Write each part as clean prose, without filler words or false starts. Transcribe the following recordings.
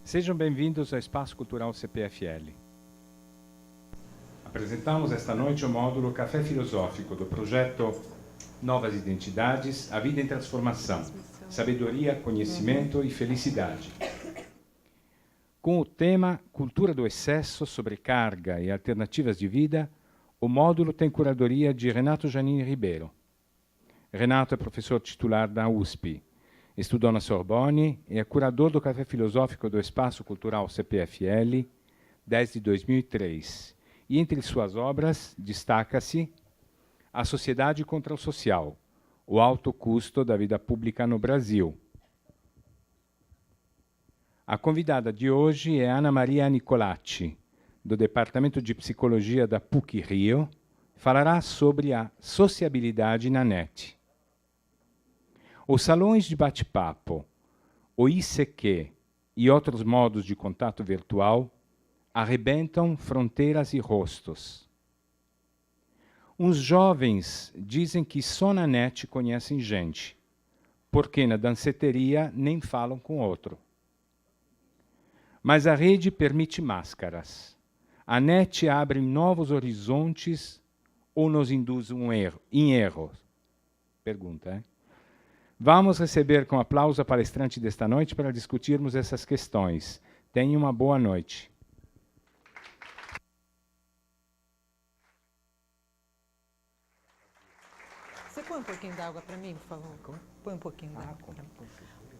Sejam bem-vindos ao Espaço Cultural CPFL. Apresentamos esta noite o módulo Café Filosófico do projeto Novas Identidades, a Vida em Transformação, Sabedoria, Conhecimento e Felicidade. Com o tema Cultura do Excesso, Sobrecarga e Alternativas de Vida, o módulo tem curadoria de Renato Janine Ribeiro. Renato é professor titular da USP. Estudou na Sorbonne e é curador do Café Filosófico do Espaço Cultural CPFL desde 2003. E entre suas obras destaca-se A Sociedade contra o Social, o alto custo da vida pública no Brasil. A convidada de hoje é Ana Maria Nicolatti, do Departamento de Psicologia da PUC-Rio, falará sobre a sociabilidade na net. Os salões de bate-papo, o ICQ e outros modos de contato virtual arrebentam fronteiras e rostos. Uns jovens dizem que só na net conhecem gente, porque na danceteria nem falam com outro. Mas a rede permite máscaras. A net abre novos horizontes ou nos induz em erro? Pergunta, hein? Vamos receber com aplauso a palestrante desta noite para discutirmos essas questões. Tenha uma boa noite. Você põe um pouquinho d'água para mim, por favor? Põe um pouquinho d'água.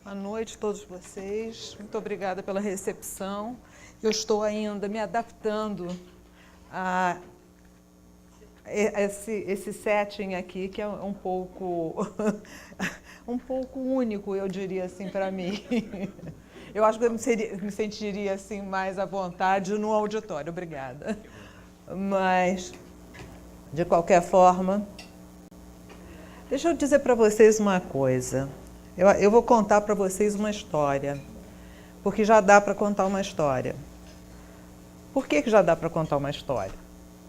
Boa noite a todos vocês. Muito obrigada pela recepção. Eu estou ainda me adaptando a esse setting aqui, que é um pouco único, eu diria assim, para mim. Eu acho que eu me sentiria assim mais à vontade no auditório. Obrigada. Mas, de qualquer forma, deixa eu dizer para vocês uma coisa. Eu vou contar para vocês uma história, porque já dá para contar uma história. Por que já dá para contar uma história?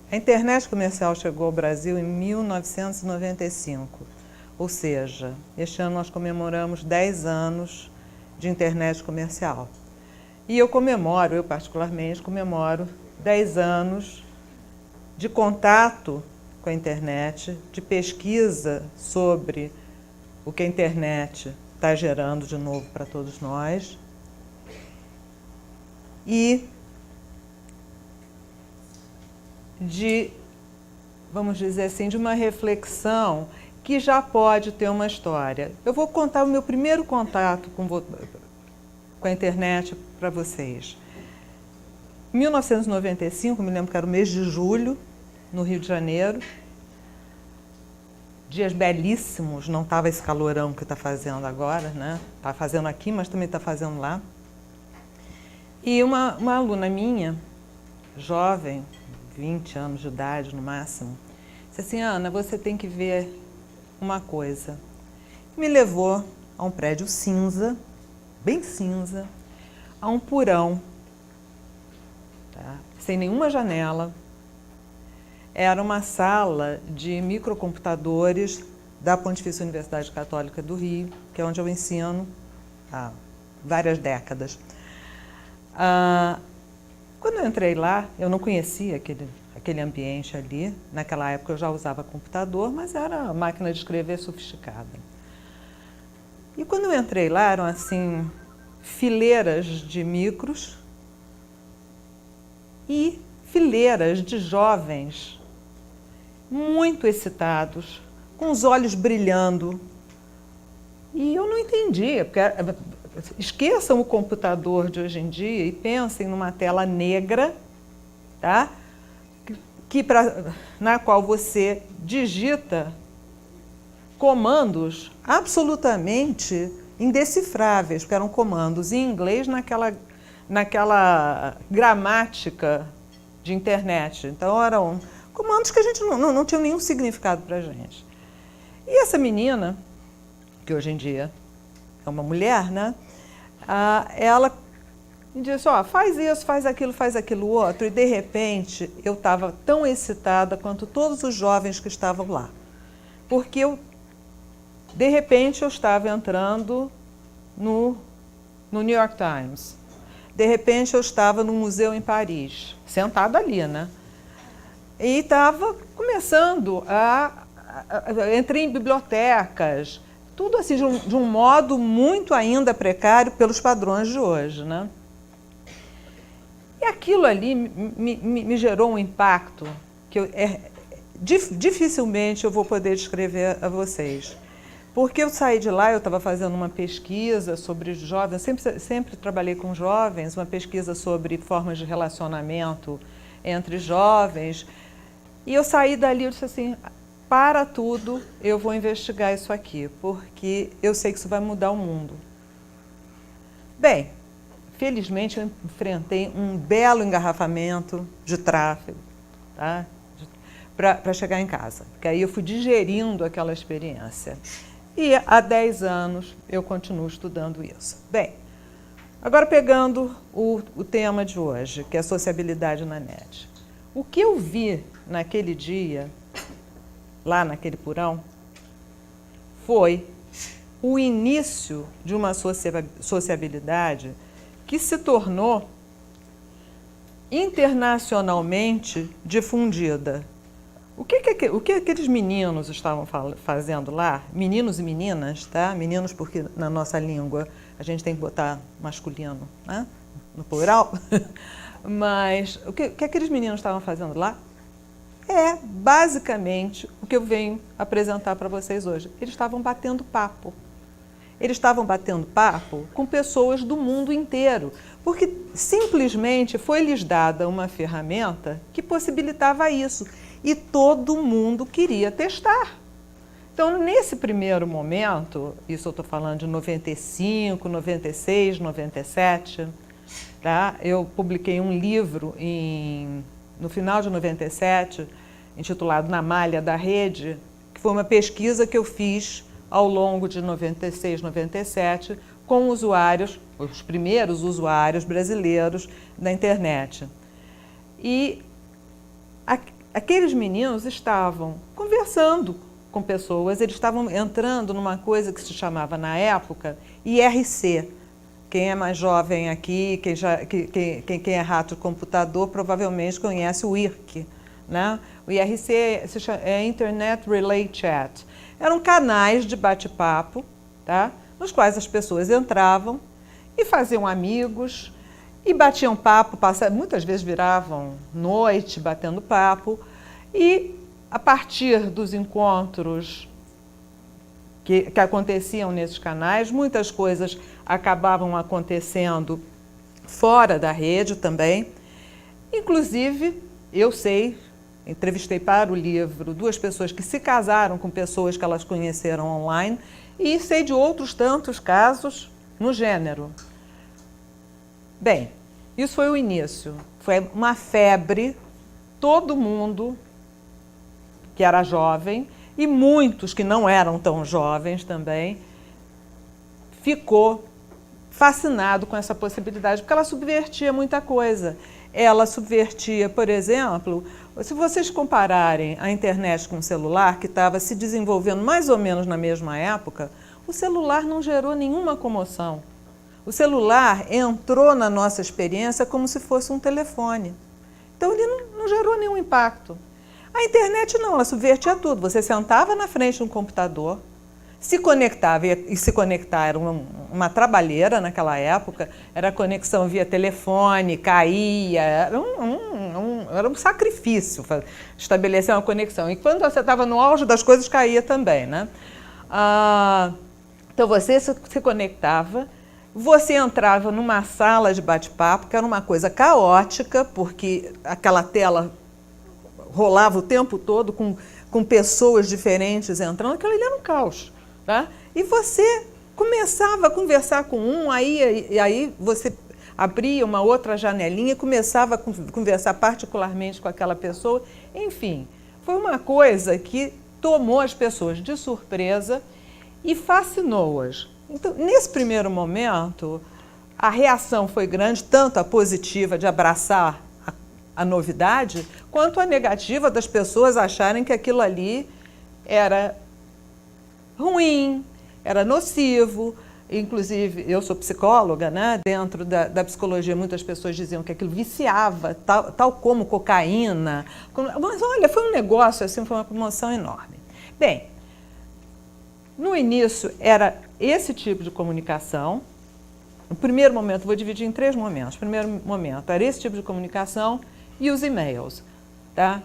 A internet comercial chegou ao Brasil em 1995, ou seja, este ano nós comemoramos 10 anos de internet comercial. E eu particularmente comemoro 10 anos de contato com a internet, de pesquisa sobre o que a internet está gerando de novo para todos nós. E vamos dizer assim, de uma reflexão que já pode ter uma história. Eu vou contar o meu primeiro contato com a internet para vocês. Em 1995, me lembro que era o mês de julho, no Rio de Janeiro. Dias belíssimos, não estava esse calorão que está fazendo agora, né? Está fazendo aqui, mas também está fazendo lá. E uma aluna minha, jovem, 20 anos de idade no máximo, disse assim: Ana, você tem que ver uma coisa. Me levou a um prédio cinza, bem cinza, a um porão, tá? Sem nenhuma janela. Era uma sala de microcomputadores da Pontifícia Universidade Católica do Rio, que é onde eu ensino há várias décadas. Quando eu entrei lá, eu não conhecia aquele ambiente ali. Naquela época eu já usava computador, mas era máquina de escrever sofisticada. E quando eu entrei lá, eram assim, fileiras de micros e fileiras de jovens muito excitados, com os olhos brilhando. E eu não entendia, porque esqueçam o computador de hoje em dia e pensem numa tela negra, tá? Na qual você digita comandos absolutamente indecifráveis, porque eram comandos em inglês naquela gramática de internet. Então eram comandos que a gente não tinham nenhum significado para a gente. E essa menina, que hoje em dia é uma mulher, né? Ela me disse: ó, faz isso, faz aquilo outro. E de repente eu estava tão excitada quanto todos os jovens que estavam lá. Porque de repente eu estava entrando no New York Times. De repente eu estava num museu em Paris, sentada ali, né? E estava começando entrei em bibliotecas, tudo assim de um modo muito ainda precário pelos padrões de hoje, né? E aquilo ali me gerou um impacto que dificilmente eu vou poder descrever a vocês. Porque eu saí de lá, eu estava fazendo uma pesquisa sobre jovens, sempre trabalhei com jovens, uma pesquisa sobre formas de relacionamento entre jovens. E eu saí dali e disse assim, para tudo, eu vou investigar isso aqui, porque eu sei que isso vai mudar o mundo. Bem, felizmente eu enfrentei um belo engarrafamento de tráfego, tá? Para chegar em casa, porque aí eu fui digerindo aquela experiência. E há 10 anos eu continuo estudando isso. Bem, agora pegando o tema de hoje, que é a sociabilidade na net. O que eu vi naquele dia, lá naquele porão, foi o início de uma sociabilidade que se tornou internacionalmente difundida. O que aqueles meninos estavam fazendo lá, meninos e meninas, tá? Meninos porque na nossa língua a gente tem que botar masculino, né? No plural, mas o que aqueles meninos estavam fazendo lá é basicamente o que eu venho apresentar para vocês hoje. Eles estavam batendo papo. Eles estavam batendo papo com pessoas do mundo inteiro, porque simplesmente foi-lhes dada uma ferramenta que possibilitava isso. E todo mundo queria testar. Então, nesse primeiro momento, isso eu estou falando de 95, 96, 97, tá? Eu publiquei um livro no final de 97, intitulado Na Malha da Rede, que foi uma pesquisa que eu fiz ao longo de 96, 97, com usuários, os primeiros usuários brasileiros da internet. E aqueles meninos estavam conversando com pessoas, eles estavam entrando numa coisa que se chamava, na época, IRC. Quem é mais jovem aqui, quem é rato de computador, provavelmente conhece o IRC, né? O IRC é Internet Relay Chat. Eram canais de bate-papo, tá? Nos quais as pessoas entravam e faziam amigos, e batiam papo, muitas vezes viravam noite batendo papo, e a partir dos encontros que aconteciam nesses canais, muitas coisas acabavam acontecendo fora da rede também. Inclusive, eu sei, entrevistei para o livro 2 pessoas que se casaram com pessoas que elas conheceram online, e sei de outros tantos casos no gênero. Bem, isso foi o início, foi uma febre, todo mundo que era jovem, e muitos que não eram tão jovens também, ficou fascinado com essa possibilidade, porque ela subvertia muita coisa. Ela subvertia, por exemplo, se vocês compararem a internet com o celular, que estava se desenvolvendo mais ou menos na mesma época, o celular não gerou nenhuma comoção. O celular entrou na nossa experiência como se fosse um telefone. Então, ele não gerou nenhum impacto. A internet não, ela subvertia tudo. Você sentava na frente de um computador, se conectava, e se conectar era uma trabalheira naquela época, era conexão via telefone, caía, era um sacrifício estabelecer uma conexão. E quando você estava no auge das coisas, caía também, né? Então, você se conectava, você entrava numa sala de bate-papo, que era uma coisa caótica, porque aquela tela rolava o tempo todo com pessoas diferentes entrando, aquilo ali era um caos. Tá? E você começava a conversar com um, aí você abria uma outra janelinha e começava a conversar particularmente com aquela pessoa. Enfim, foi uma coisa que tomou as pessoas de surpresa e fascinou-as. Então, nesse primeiro momento, a reação foi grande, tanto a positiva de abraçar a novidade, quanto a negativa das pessoas acharem que aquilo ali era ruim, era nocivo, Inclusive, eu sou psicóloga, né? Dentro da psicologia, muitas pessoas diziam que aquilo viciava, tal como cocaína. Mas olha, foi um negócio, assim, foi uma promoção enorme. Bem, no início era esse tipo de comunicação. No primeiro momento, vou dividir em 3 momentos. O primeiro momento era esse tipo de comunicação e os e-mails, tá?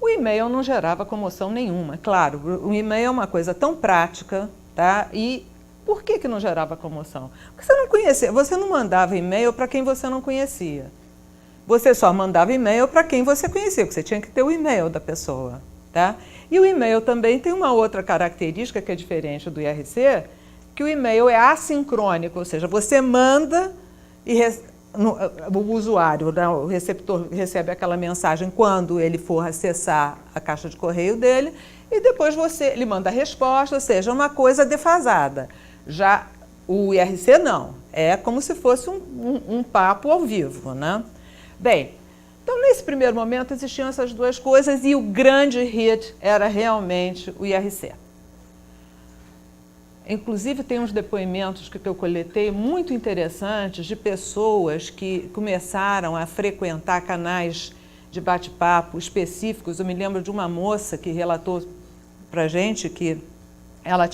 O e-mail não gerava comoção nenhuma. Claro, o e-mail é uma coisa tão prática, tá? E por que não gerava comoção? Porque você não conhecia, você não mandava e-mail para quem você não conhecia. Você só mandava e-mail para quem você conhecia, porque você tinha que ter o e-mail da pessoa, tá? E o e-mail também tem uma outra característica que é diferente do IRC, que o e-mail é assincrônico, ou seja, você manda e o usuário, né, o receptor recebe aquela mensagem quando ele for acessar a caixa de correio dele e depois ele manda a resposta, ou seja, uma coisa defasada. Já o IRC não, é como se fosse um papo ao vivo, né? Bem, então nesse primeiro momento existiam essas 2 coisas e o grande hit era realmente o IRC. Inclusive tem uns depoimentos que eu coletei muito interessantes de pessoas que começaram a frequentar canais de bate-papo específicos. Eu me lembro de uma moça que relatou para a gente que ela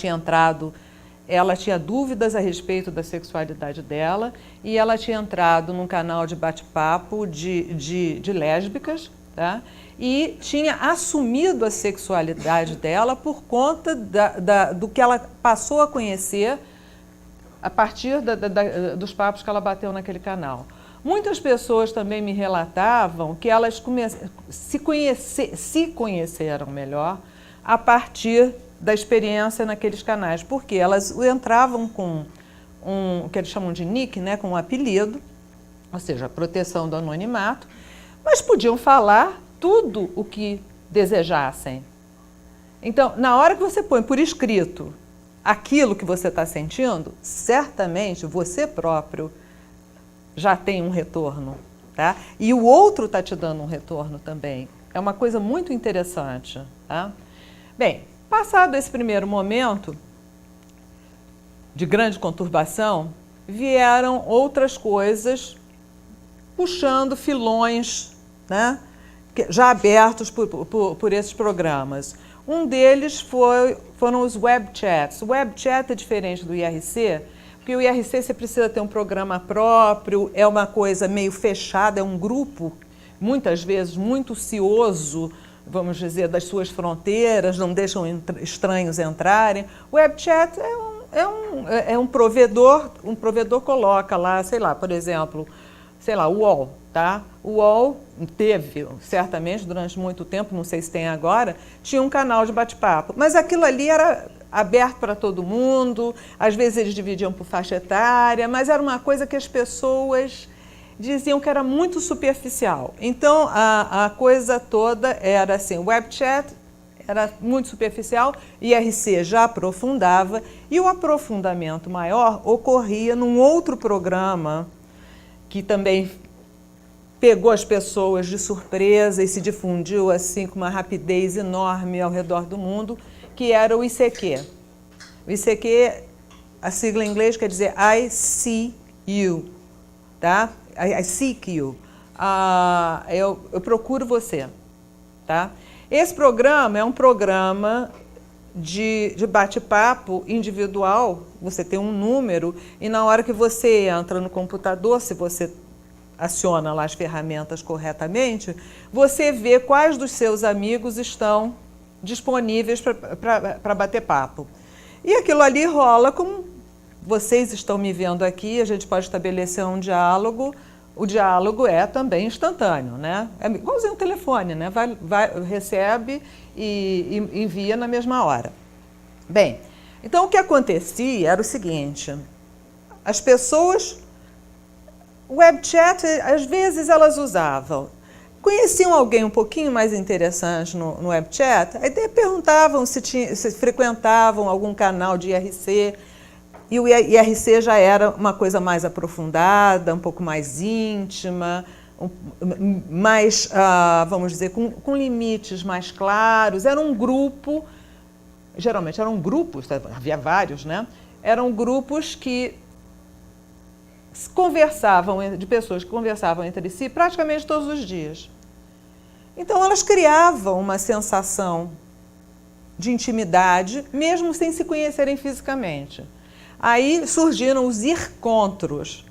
tinha dúvidas a respeito da sexualidade dela e ela tinha entrado num canal de bate-papo de lésbicas, tá? E tinha assumido a sexualidade dela por conta do que ela passou a conhecer a partir dos papos que ela bateu naquele canal. Muitas pessoas também me relatavam que elas se conheceram melhor a partir da experiência naqueles canais, porque elas entravam com o que eles chamam de nick, né, com um apelido, ou seja, a proteção do anonimato, mas podiam falar tudo o que desejassem. Então, na hora que você põe por escrito aquilo que você está sentindo, certamente você próprio já tem um retorno, tá? E o outro está te dando um retorno também. É uma coisa muito interessante, tá? Bem, passado esse primeiro momento de grande conturbação, vieram outras coisas puxando filões, né, já abertos por esses programas. Um deles foram os web chats. O web chat é diferente do IRC, porque o IRC você precisa ter um programa próprio, é uma coisa meio fechada, é um grupo, muitas vezes, muito cioso, vamos dizer, das suas fronteiras, não deixam estranhos entrarem. O web chat é um provedor coloca lá, sei lá, por exemplo, sei lá, o UOL, tá? O UOL teve, certamente, durante muito tempo, não sei se tem agora, tinha um canal de bate-papo, mas aquilo ali era aberto para todo mundo, às vezes eles dividiam por faixa etária, mas era uma coisa que as pessoas diziam que era muito superficial. Então, a coisa toda era assim, o web chat era muito superficial, IRC já aprofundava, e o aprofundamento maior ocorria num outro programa que também pegou as pessoas de surpresa e se difundiu assim com uma rapidez enorme ao redor do mundo, que era o ICQ. O ICQ, a sigla em inglês quer dizer I see you, tá? I seek you. Eu procuro você, tá? Esse programa é um programa de bate-papo individual, você tem um número e na hora que você entra no computador, se você aciona lá as ferramentas corretamente, você vê quais dos seus amigos estão disponíveis para bater papo. E aquilo ali rola como vocês estão me vendo aqui, a gente pode estabelecer um diálogo. O diálogo é também instantâneo, né? É igualzinho o telefone, né? Recebe e envia na mesma hora. Bem, então o que acontecia era o seguinte, as pessoas, o web chat, às vezes elas usavam, conheciam alguém um pouquinho mais interessante no web chat, aí perguntavam se frequentavam algum canal de IRC, e o IRC já era uma coisa mais aprofundada, um pouco mais íntima, mais, vamos dizer, com limites mais claros. Era um grupo, geralmente eram grupos, havia vários, né? eram grupos que conversavam, de pessoas que conversavam entre si praticamente todos os dias. Então elas criavam uma sensação de intimidade, mesmo sem se conhecerem fisicamente. Aí surgiram os ircontros,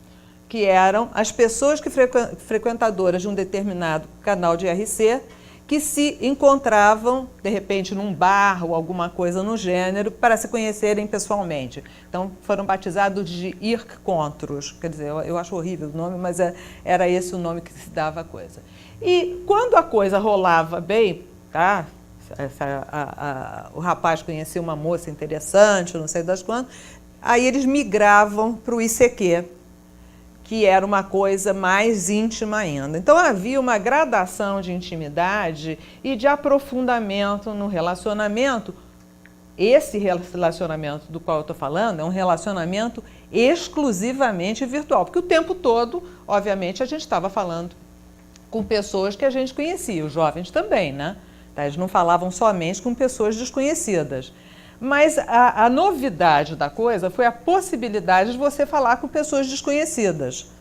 que eram as pessoas que frequentadoras de um determinado canal de IRC, que se encontravam, de repente, num bar ou alguma coisa no gênero, para se conhecerem pessoalmente. Então, foram batizados de ircontros. Quer dizer, eu acho horrível o nome, mas era esse o nome que se dava à coisa. E quando a coisa rolava bem, tá? O rapaz conhecia uma moça interessante, não sei das quantas, aí eles migravam para o ICQ, que era uma coisa mais íntima ainda. Então havia uma gradação de intimidade e de aprofundamento no relacionamento. Esse relacionamento do qual eu estou falando é um relacionamento exclusivamente virtual, porque o tempo todo, obviamente, a gente estava falando com pessoas que a gente conhecia, os jovens também, né? Eles não falavam somente com pessoas desconhecidas. Mas a novidade da coisa foi a possibilidade de você falar com pessoas desconhecidas.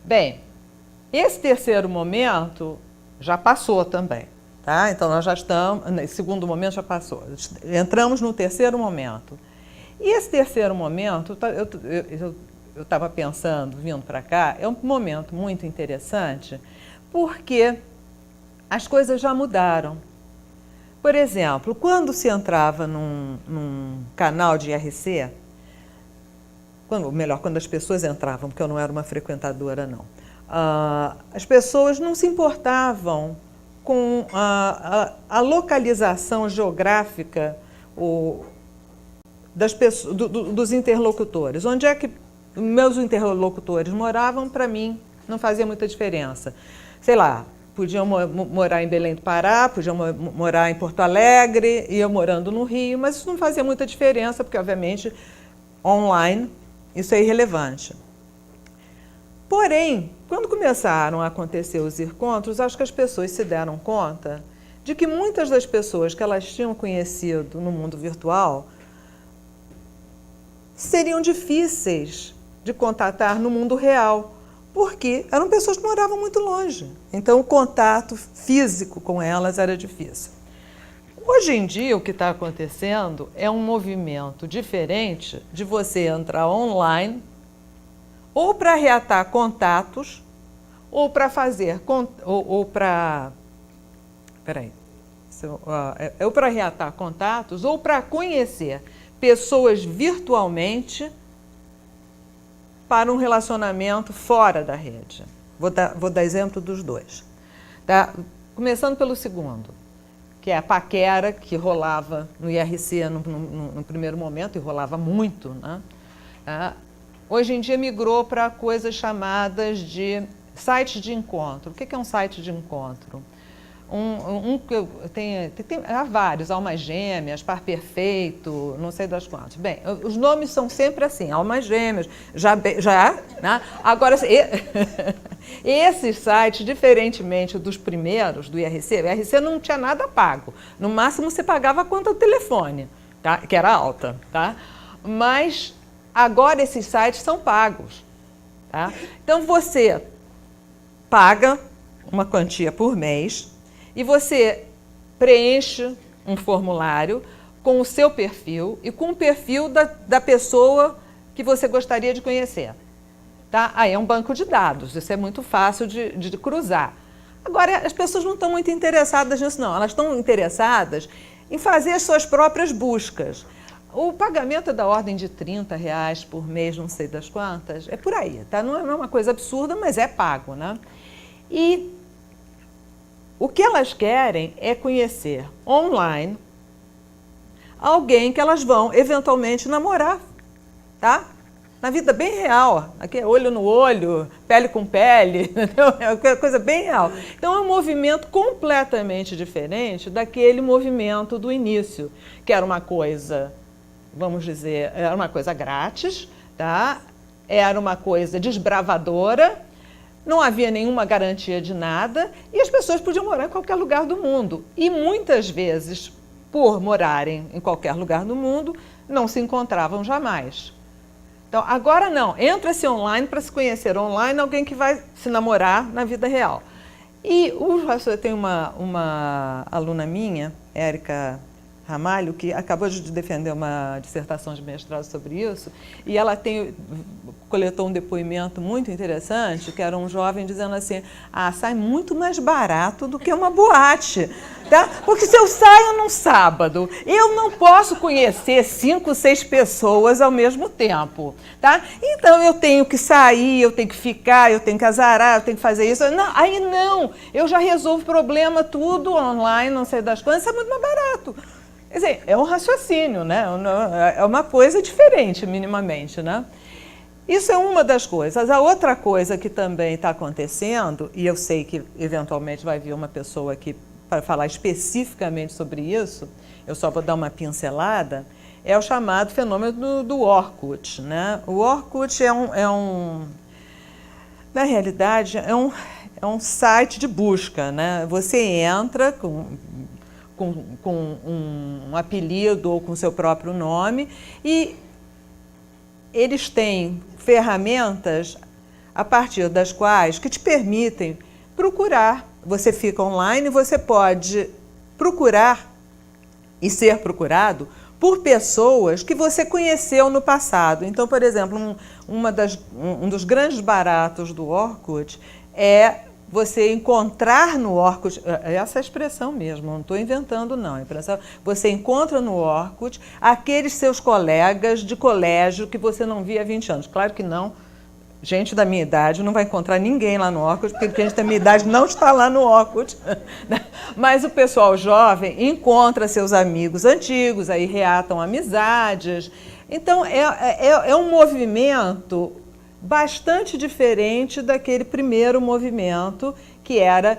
Bem, esse terceiro momento já passou também, tá? Então nós já estamos, esse segundo momento já passou, entramos no terceiro momento. E esse terceiro momento, eu estava pensando, vindo para cá, é um momento muito interessante, porque as coisas já mudaram. Por exemplo, quando se entrava num canal de IRC, quando as pessoas entravam, porque eu não era uma frequentadora, não, as pessoas não se importavam com a localização geográfica das pessoas, dos interlocutores. Onde é que meus interlocutores moravam, para mim, não fazia muita diferença. Sei lá, podiam morar em Belém do Pará, podiam morar em Porto Alegre, e eu morando no Rio, mas isso não fazia muita diferença, porque, obviamente, online, isso é irrelevante. Porém, quando começaram a acontecer os encontros, acho que as pessoas se deram conta de que muitas das pessoas que elas tinham conhecido no mundo virtual seriam difíceis de contatar no mundo real, porque eram pessoas que moravam muito longe. Então, o contato físico com elas era difícil. Hoje em dia, o que está acontecendo é um movimento diferente de você entrar online ou para reatar contatos, ou para fazer, ou para reatar contatos, ou para conhecer pessoas virtualmente para um relacionamento fora da rede. Vou dar exemplo dos dois. Tá? Começando pelo segundo, que é a paquera, que rolava no IRC no primeiro momento, e rolava muito, né? Hoje em dia migrou para coisas chamadas de sites de encontro. O que é um site de encontro? Há vários, Almas Gêmeas, Par Perfeito, não sei das quantas. Bem, os nomes são sempre assim, Almas Gêmeas, né? Agora, esses sites, diferentemente dos primeiros, do IRC, o IRC não tinha nada pago. No máximo, você pagava a conta do telefone, tá? Que era alta, tá? Mas agora esses sites são pagos, tá? Então, você paga uma quantia por mês, e você preenche um formulário com o seu perfil e com o perfil da pessoa que você gostaria de conhecer. Tá? Aí é um banco de dados, isso é muito fácil de cruzar. Agora, as pessoas não estão muito interessadas nisso, não. Elas estão interessadas em fazer as suas próprias buscas. O pagamento é da ordem de R$30 por mês, não sei das quantas, é por aí. Tá? Não é uma coisa absurda, mas é pago, né? E o que elas querem é conhecer online alguém que elas vão eventualmente namorar, tá? Na vida bem real, aqui é olho no olho, pele com pele, entendeu? É uma coisa bem real. Então é um movimento completamente diferente daquele movimento do início, que era uma coisa, vamos dizer, era uma coisa grátis, tá? Era uma coisa desbravadora. Não havia nenhuma garantia de nada e as pessoas podiam morar em qualquer lugar do mundo. E muitas vezes, por morarem em qualquer lugar do mundo, não se encontravam jamais. Então, agora não, entra-se online para se conhecer online alguém que vai se namorar na vida real. E tem uma aluna minha, Érica Ramalho, que acabou de defender uma dissertação de mestrado sobre isso, e ela coletou um depoimento muito interessante, que era um jovem dizendo assim, sai muito mais barato do que uma boate, tá? Porque se eu saio num sábado, eu não posso conhecer 5, 6 pessoas ao mesmo tempo, tá? Então eu tenho que sair, eu tenho que ficar, eu tenho que azarar, eu tenho que fazer isso. Não, aí não, eu já resolvo o problema tudo online, não sei das coisas, isso é muito mais barato. Quer dizer, é um raciocínio, né? É uma coisa diferente, minimamente, né? Isso é uma das coisas. A outra coisa que também está acontecendo, e eu sei que eventualmente vai vir uma pessoa aqui para falar especificamente sobre isso, eu só vou dar uma pincelada, é o chamado fenômeno do Orkut, né? O Orkut na realidade, é um site de busca, né? Você entra com um apelido ou com seu próprio nome, e eles têm ferramentas a partir das quais que te permitem procurar. Você fica online, você pode procurar e ser procurado por pessoas que você conheceu no passado. Então, por exemplo, um dos grandes baratos do Orkut é você encontrar no Orkut, essa é a expressão mesmo, não estou inventando não, você encontra no Orkut aqueles seus colegas de colégio que você não via há 20 anos. Claro que não, gente da minha idade não vai encontrar ninguém lá no Orkut, porque gente da minha idade não está lá no Orkut. Mas o pessoal jovem encontra seus amigos antigos, aí reatam amizades. Então, é um movimento bastante diferente daquele primeiro movimento, que era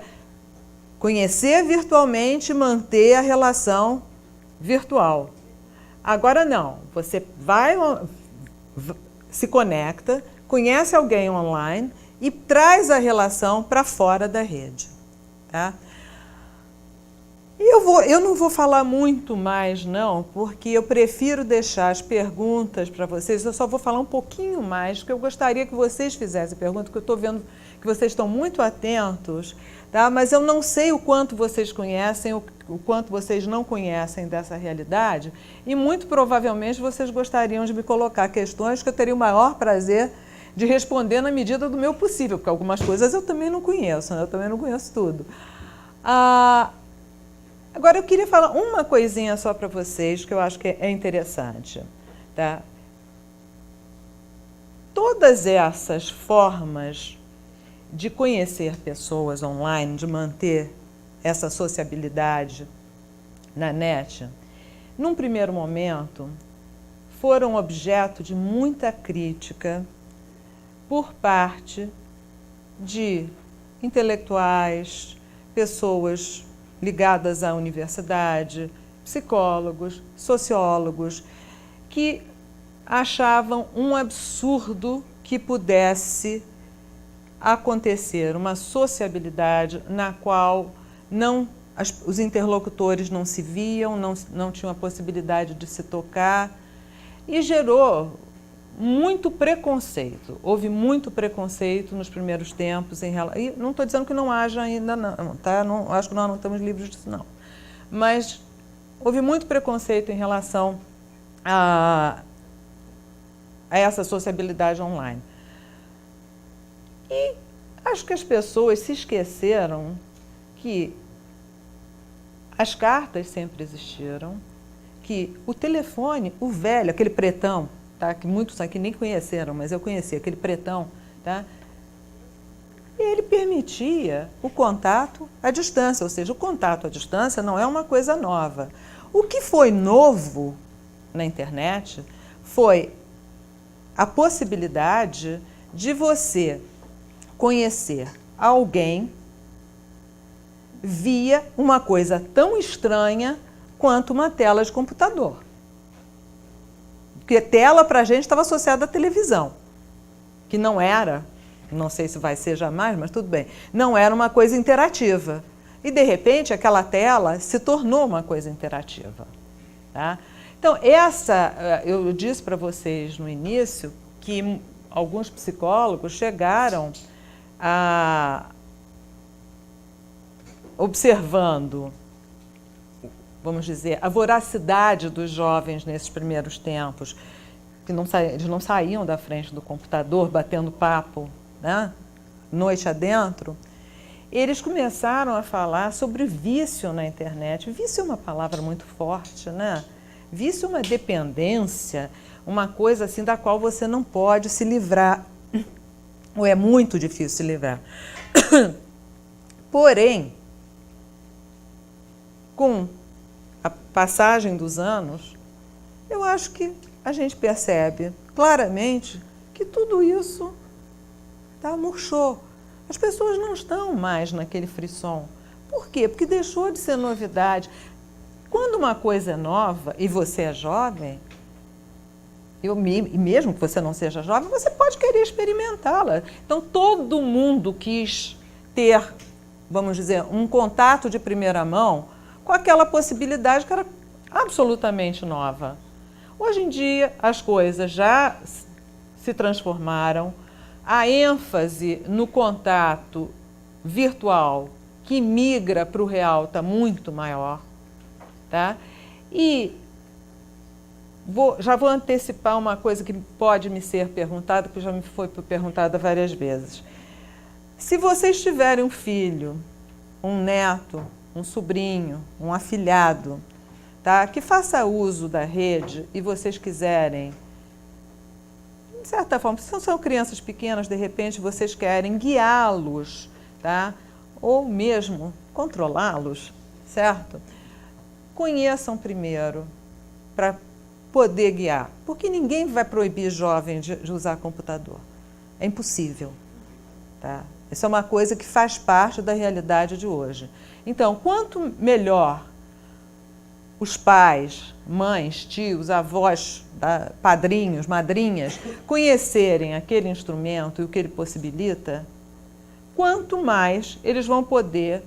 conhecer virtualmente e manter a relação virtual. Agora não, você se conecta, conhece alguém online e traz a relação para fora da rede. Tá? Eu não vou falar muito mais, não, porque eu prefiro deixar as perguntas para vocês. Eu só vou falar um pouquinho mais, porque eu gostaria que vocês fizessem perguntas, porque eu estou vendo que vocês estão muito atentos, tá? Mas eu não sei o quanto vocês conhecem, o quanto vocês não conhecem dessa realidade, e muito provavelmente vocês gostariam de me colocar questões que eu teria o maior prazer de responder na medida do meu possível, porque algumas coisas eu também não conheço, né? Eu também não conheço tudo. Agora, eu queria falar uma coisinha só para vocês, que eu acho que é interessante. Tá? Todas essas formas de conhecer pessoas online, de manter essa sociabilidade na net, num primeiro momento, foram objeto de muita crítica por parte de intelectuais, pessoas ligadas à universidade, psicólogos, sociólogos, que achavam um absurdo que pudesse acontecer uma sociabilidade na qual os interlocutores não se viam, não tinham a possibilidade de se tocar, e gerou muito preconceito. Houve muito preconceito nos primeiros tempos. E não estou dizendo que não haja ainda, não, tá? Não, acho que nós não estamos livres disso, não. Mas houve muito preconceito em relação a essa sociabilidade online. E acho que as pessoas se esqueceram que as cartas sempre existiram, que o telefone, o velho, aquele pretão, tá? Que muitos aqui nem conheceram, mas eu conheci aquele pretão, tá? E ele permitia o contato à distância, ou seja, o contato à distância não é uma coisa nova. O que foi novo na internet foi a possibilidade de você conhecer alguém via uma coisa tão estranha quanto uma tela de computador. Porque tela para a gente estava associada à televisão, que não era, não sei se vai ser jamais, mas tudo bem, não era uma coisa interativa. E, de repente, aquela tela se tornou uma coisa interativa. Tá? Então, eu disse para vocês no início que alguns psicólogos chegaram a, observando, vamos dizer, a voracidade dos jovens nesses primeiros tempos, que eles não saíam da frente do computador batendo papo, né, noite adentro. Eles começaram a falar sobre vício na internet. Vício é uma palavra muito forte, né? Vício é uma dependência, uma coisa assim da qual você não pode se livrar, ou é muito difícil se livrar. Porém, com a passagem dos anos, eu acho que a gente percebe claramente que tudo isso murchou. As pessoas não estão mais naquele frisson. Por quê? Porque deixou de ser novidade. Quando uma coisa é nova e você é jovem, e mesmo que você não seja jovem, você pode querer experimentá-la. Então, todo mundo quis ter, vamos dizer, um contato de primeira mão com aquela possibilidade que era absolutamente nova. Hoje em dia, as coisas já se transformaram. A ênfase no contato virtual que migra para o real está muito maior. Tá? E já vou antecipar uma coisa que pode me ser perguntada, que já me foi perguntada várias vezes. Se vocês tiverem um filho, um neto, um sobrinho, um afilhado, tá, que faça uso da rede e vocês quiserem, de certa forma, se são crianças pequenas, de repente vocês querem guiá-los, tá, ou mesmo controlá-los, certo? Conheçam primeiro para poder guiar, porque ninguém vai proibir jovem de usar computador. É impossível. Tá? Isso é uma coisa que faz parte da realidade de hoje. Então, quanto melhor os pais, mães, tios, avós, padrinhos, madrinhas, conhecerem aquele instrumento e o que ele possibilita, quanto mais eles vão poder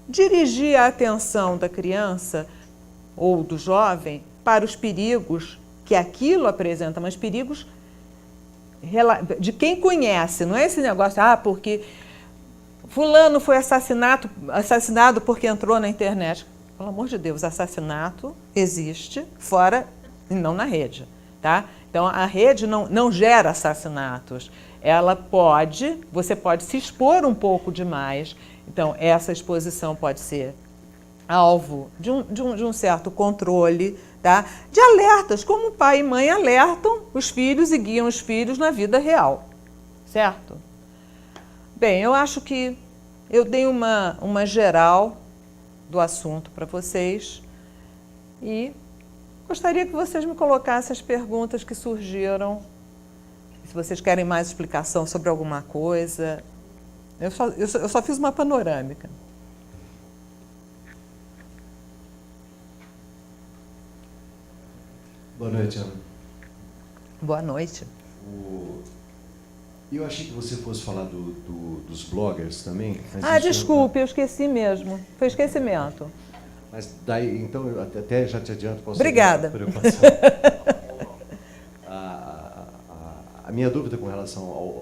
dirigir a atenção da criança ou do jovem para os perigos que aquilo apresenta, mas perigos de quem conhece, não é esse negócio, porque fulano foi assassinado porque entrou na internet. Pelo amor de Deus, assassinato existe fora e não na rede. Tá? Então, a rede não gera assassinatos. Você pode se expor um pouco demais. Então, essa exposição pode ser alvo de um certo controle, tá? De alertas, como pai e mãe alertam os filhos e guiam os filhos na vida real, certo? Bem, eu acho que eu dei uma geral do assunto para vocês e gostaria que vocês me colocassem as perguntas que surgiram, se vocês querem mais explicação sobre alguma coisa. Eu só fiz uma panorâmica. Boa noite, Ana. Boa noite. Eu achei que você fosse falar dos bloggers também. Desculpe, eu esqueci mesmo. Foi esquecimento. Mas daí, então, eu até já te adianto. Obrigada. A minha dúvida com relação ao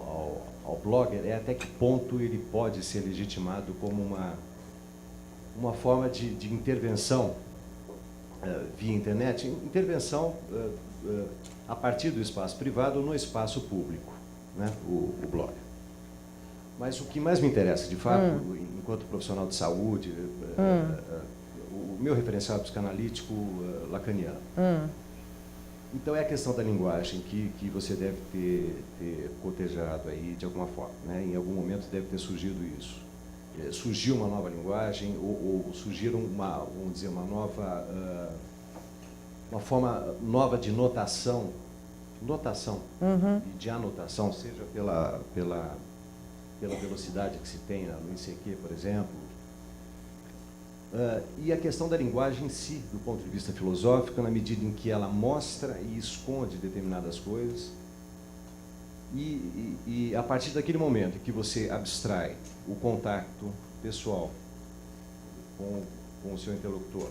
blogger é até que ponto ele pode ser legitimado como uma forma de intervenção via internet, intervenção a partir do espaço privado no espaço público, né, o blog. Mas o que mais me interessa, de fato, enquanto profissional de saúde, o meu referencial é psicanalítico lacaniano. Então é a questão da linguagem que você deve ter cotejado aí de alguma forma, né? Em algum momento deve ter surgido isso. Surgiu uma nova linguagem ou surgiram vamos dizer, uma forma nova de notação e de anotação, seja pela velocidade que se tem no ICQ, por exemplo. E a questão da linguagem em si, do ponto de vista filosófico, na medida em que ela mostra e esconde determinadas coisas, e a partir daquele momento em que você abstrai o contato pessoal com o seu interlocutor,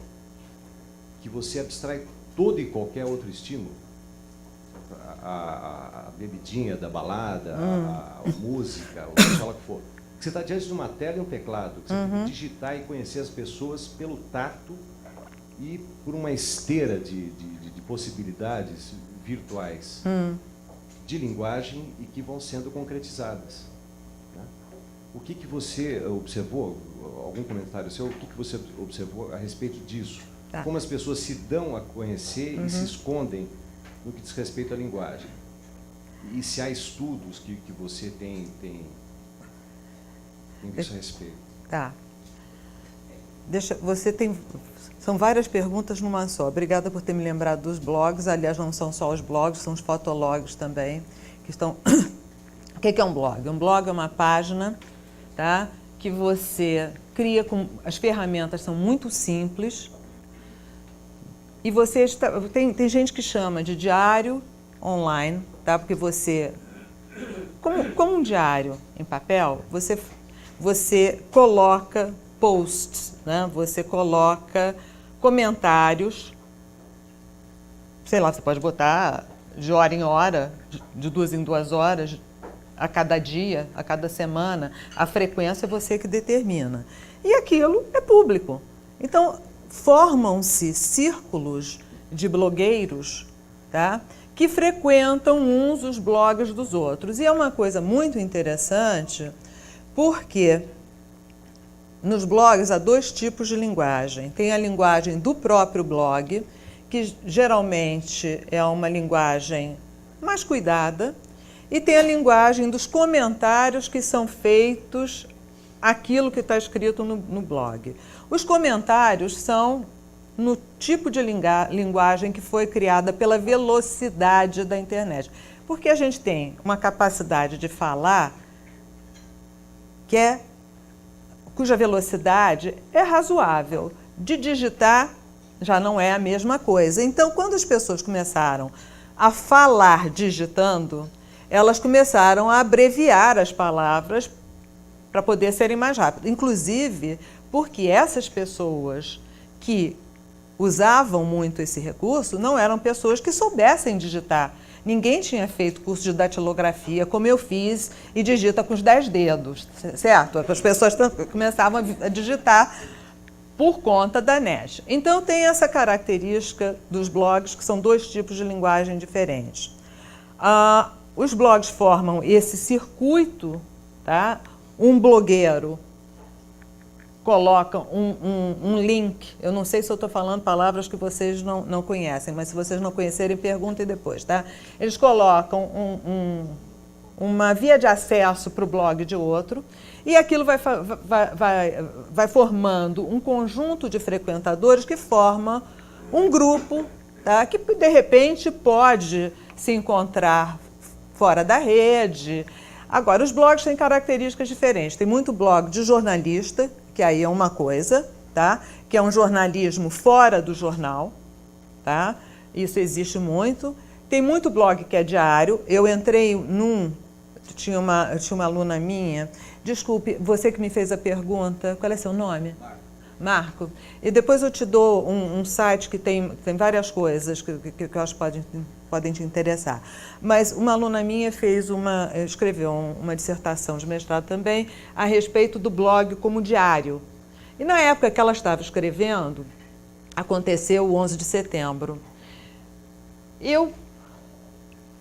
que você abstrai todo e qualquer outro estímulo. A bebidinha da balada, a música, o que seja lá que for. Você está diante de uma tela e um teclado, que você tem que digitar e conhecer as pessoas pelo tato e por uma esteira de possibilidades virtuais de linguagem e que vão sendo concretizadas. Né? O que você observou, algum comentário seu, o que você observou a respeito disso? Tá. Como as pessoas se dão a conhecer e se escondem no que diz respeito à linguagem? E se há estudos que você tem visto a respeito? Tá. São várias perguntas numa só. Obrigada por ter me lembrado dos blogs. Aliás, não são só os blogs, são os fotologs também, que estão... O que é um blog? Um blog é uma página, tá, que você cria com... As ferramentas são muito simples. E você tem gente que chama de diário online, tá? Porque você... Como um diário em papel, você coloca posts, né? Você coloca comentários, sei lá, você pode botar de hora em hora, de 2 em 2 horas, a cada dia, a cada semana, a frequência é você que determina. E aquilo é público. Então, formam-se círculos de blogueiros, tá? Que frequentam uns os blogs dos outros. E é uma coisa muito interessante, porque nos blogs há 2 tipos de linguagem. Tem a linguagem do próprio blog, que geralmente é uma linguagem mais cuidada, e tem a linguagem dos comentários que são feitos aquilo que está escrito no blog. Os comentários são no tipo de linguagem que foi criada pela velocidade da internet. Porque a gente tem uma capacidade de falar cuja velocidade é razoável. De digitar já não é a mesma coisa. Então, quando as pessoas começaram a falar digitando, elas começaram a abreviar as palavras para poder serem mais rápidas. Inclusive, porque essas pessoas que usavam muito esse recurso não eram pessoas que soubessem digitar. Ninguém tinha feito curso de datilografia, como eu fiz, e digita com os 10 dedos, certo? As pessoas começavam a digitar por conta da net. Então, tem essa característica dos blogs, que são 2 tipos de linguagem diferentes. Os blogs formam esse circuito, tá? Um blogueiro coloca um link, eu não sei se eu estou falando palavras que vocês não conhecem, mas se vocês não conhecerem, perguntem depois, tá? Eles colocam uma via de acesso para o blog de outro, e aquilo vai formando um conjunto de frequentadores que forma um grupo, tá? Que de repente pode se encontrar fora da rede. Agora, os blogs têm características diferentes. Tem muito blog de jornalista, que aí é uma coisa, tá? Que é um jornalismo fora do jornal, tá? Isso existe muito. Tem muito blog que é diário. Eu entrei tinha uma aluna minha, desculpe, você que me fez a pergunta, qual é seu nome? Marco. E depois eu te dou um site que tem várias coisas que eu acho que podem te interessar. Mas uma aluna minha escreveu uma dissertação de mestrado também a respeito do blog como diário. E na época que ela estava escrevendo, aconteceu o 11 de setembro.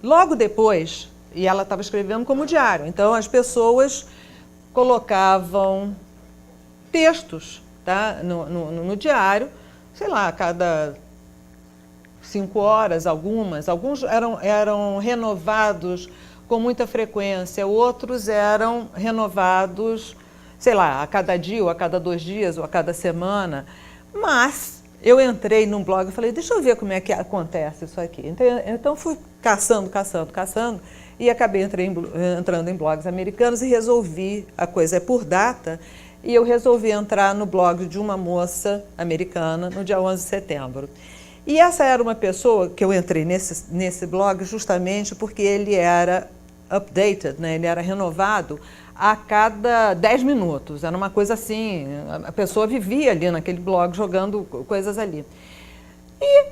Logo depois, e ela estava escrevendo como diário, então as pessoas colocavam textos, tá, no diário, sei lá, a cada 5 horas, alguns eram renovados com muita frequência, outros eram renovados, sei lá, a cada dia, ou a cada 2 dias, ou a cada semana. Mas eu entrei num blog e falei, deixa eu ver como é que acontece isso aqui. Então fui caçando, e acabei entrando em blogs americanos e resolvi, a coisa é por data, e eu resolvi entrar no blog de uma moça americana no dia 11 de setembro. E essa era uma pessoa que eu entrei nesse blog justamente porque ele era updated, né? Ele era renovado a cada 10 minutos. Era uma coisa assim, a pessoa vivia ali naquele blog jogando coisas ali. E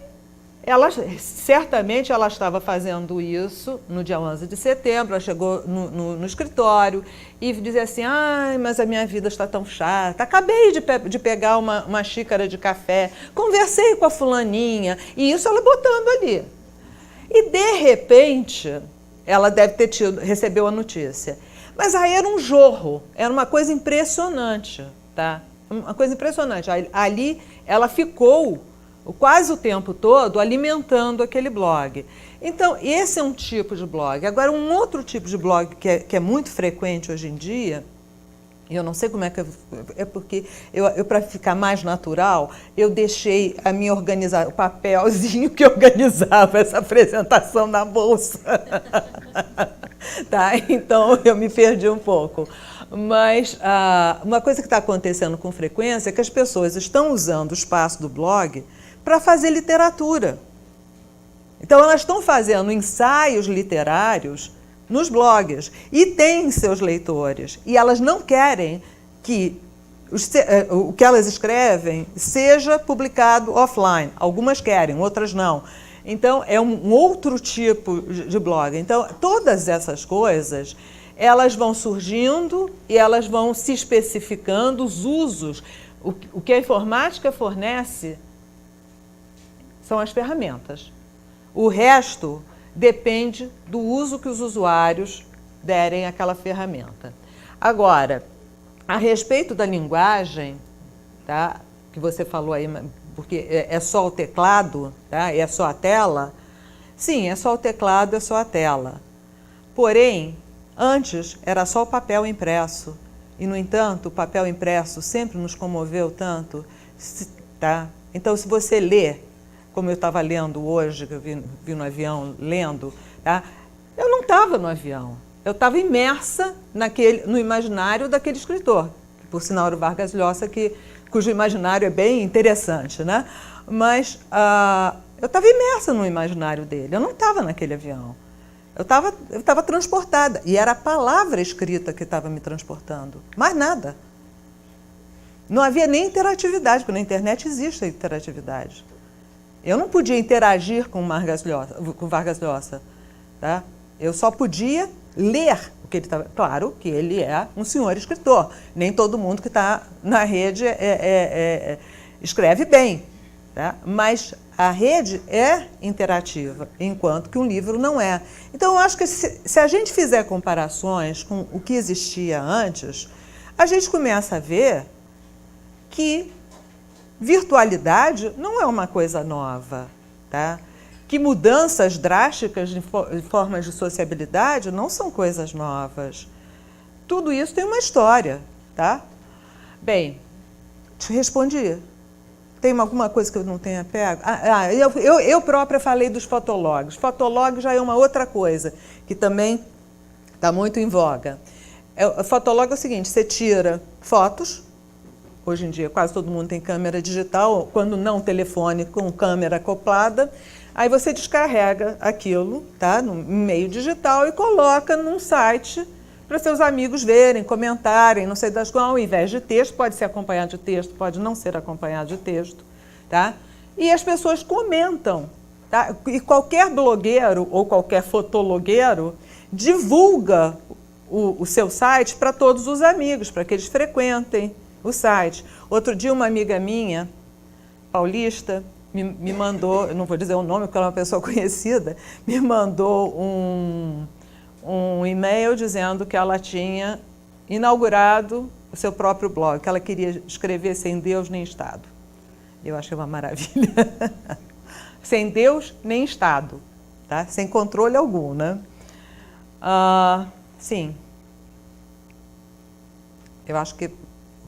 Certamente ela estava fazendo isso no dia 11 de setembro, ela chegou no escritório e dizia assim, ai, mas a minha vida está tão chata, acabei de pegar uma xícara de café, conversei com a fulaninha, e isso ela botando ali. E de repente, ela deve ter recebeu a notícia. Mas aí era um jorro, era uma coisa impressionante, tá? Uma coisa impressionante. Ali ela ficou quase o tempo todo alimentando aquele blog. Então, esse é um tipo de blog. Agora, um outro tipo de blog que é muito frequente hoje em dia, eu não sei como é que... É porque, para ficar mais natural, eu deixei a minha o papelzinho que organizava essa apresentação na bolsa. Tá? Então, eu me perdi um pouco. Mas uma coisa que está acontecendo com frequência é que as pessoas estão usando o espaço do blog para fazer literatura. Então, elas estão fazendo ensaios literários nos blogs e têm seus leitores. E elas não querem que o que elas escrevem seja publicado offline. Algumas querem, outras não. Então, é um outro tipo de blog. Então, todas essas coisas, elas vão surgindo e elas vão se especificando, os usos. O que a informática fornece são as ferramentas. O resto depende do uso que os usuários derem àquela ferramenta. Agora, a respeito da linguagem, tá, que você falou aí, porque é só o teclado, tá, é só a tela, sim, é só o teclado, é só a tela. Porém, antes era só o papel impresso. E, no entanto, o papel impresso sempre nos comoveu tanto. Tá? Então, se você lê, como eu estava lendo hoje, que eu vi no avião lendo, tá? Eu não estava no avião. Eu estava imersa no imaginário daquele escritor, que, por sinal, era o Vargas Llosa, cujo imaginário é bem interessante, né? Mas eu estava imersa no imaginário dele, eu não estava naquele avião. Eu estava transportada, e era a palavra escrita que estava me transportando, mais nada. Não havia nem interatividade, porque na internet existe a interatividade. Eu não podia interagir com Vargas Llosa, tá? Eu só podia ler o que ele estava... Claro que ele é um senhor escritor, nem todo mundo que está na rede escreve bem, tá? Mas a rede é interativa, enquanto que um livro não é. Então, eu acho que se a gente fizer comparações com o que existia antes, a gente começa a ver que virtualidade não é uma coisa nova, tá? Que mudanças drásticas de formas de sociabilidade não são coisas novas. Tudo isso tem uma história, tá? Bem, te respondi. Tem alguma coisa que eu não tenha pego? Eu própria falei dos fotologs. Fotolog já é uma outra coisa, que também está muito em voga. O fotolog é o seguinte, você tira fotos. Hoje em dia quase todo mundo tem câmera digital, quando não telefone com câmera acoplada, aí você descarrega aquilo, tá, no meio digital e coloca num site para seus amigos verem, comentarem, não sei das quais, ao invés de texto, pode ser acompanhado de texto, pode não ser acompanhado de texto, tá? E as pessoas comentam, tá? E qualquer blogueiro ou qualquer fotologueiro divulga o seu site para todos os amigos, para que eles frequentem o site. Outro dia, uma amiga minha, paulista, me mandou, eu não vou dizer o nome porque ela é uma pessoa conhecida, me mandou um e-mail dizendo que ela tinha inaugurado o seu próprio blog, que ela queria escrever sem Deus nem Estado. Eu achei uma maravilha. Sem Deus nem Estado, tá? Sem controle algum, né? Sim. Eu acho que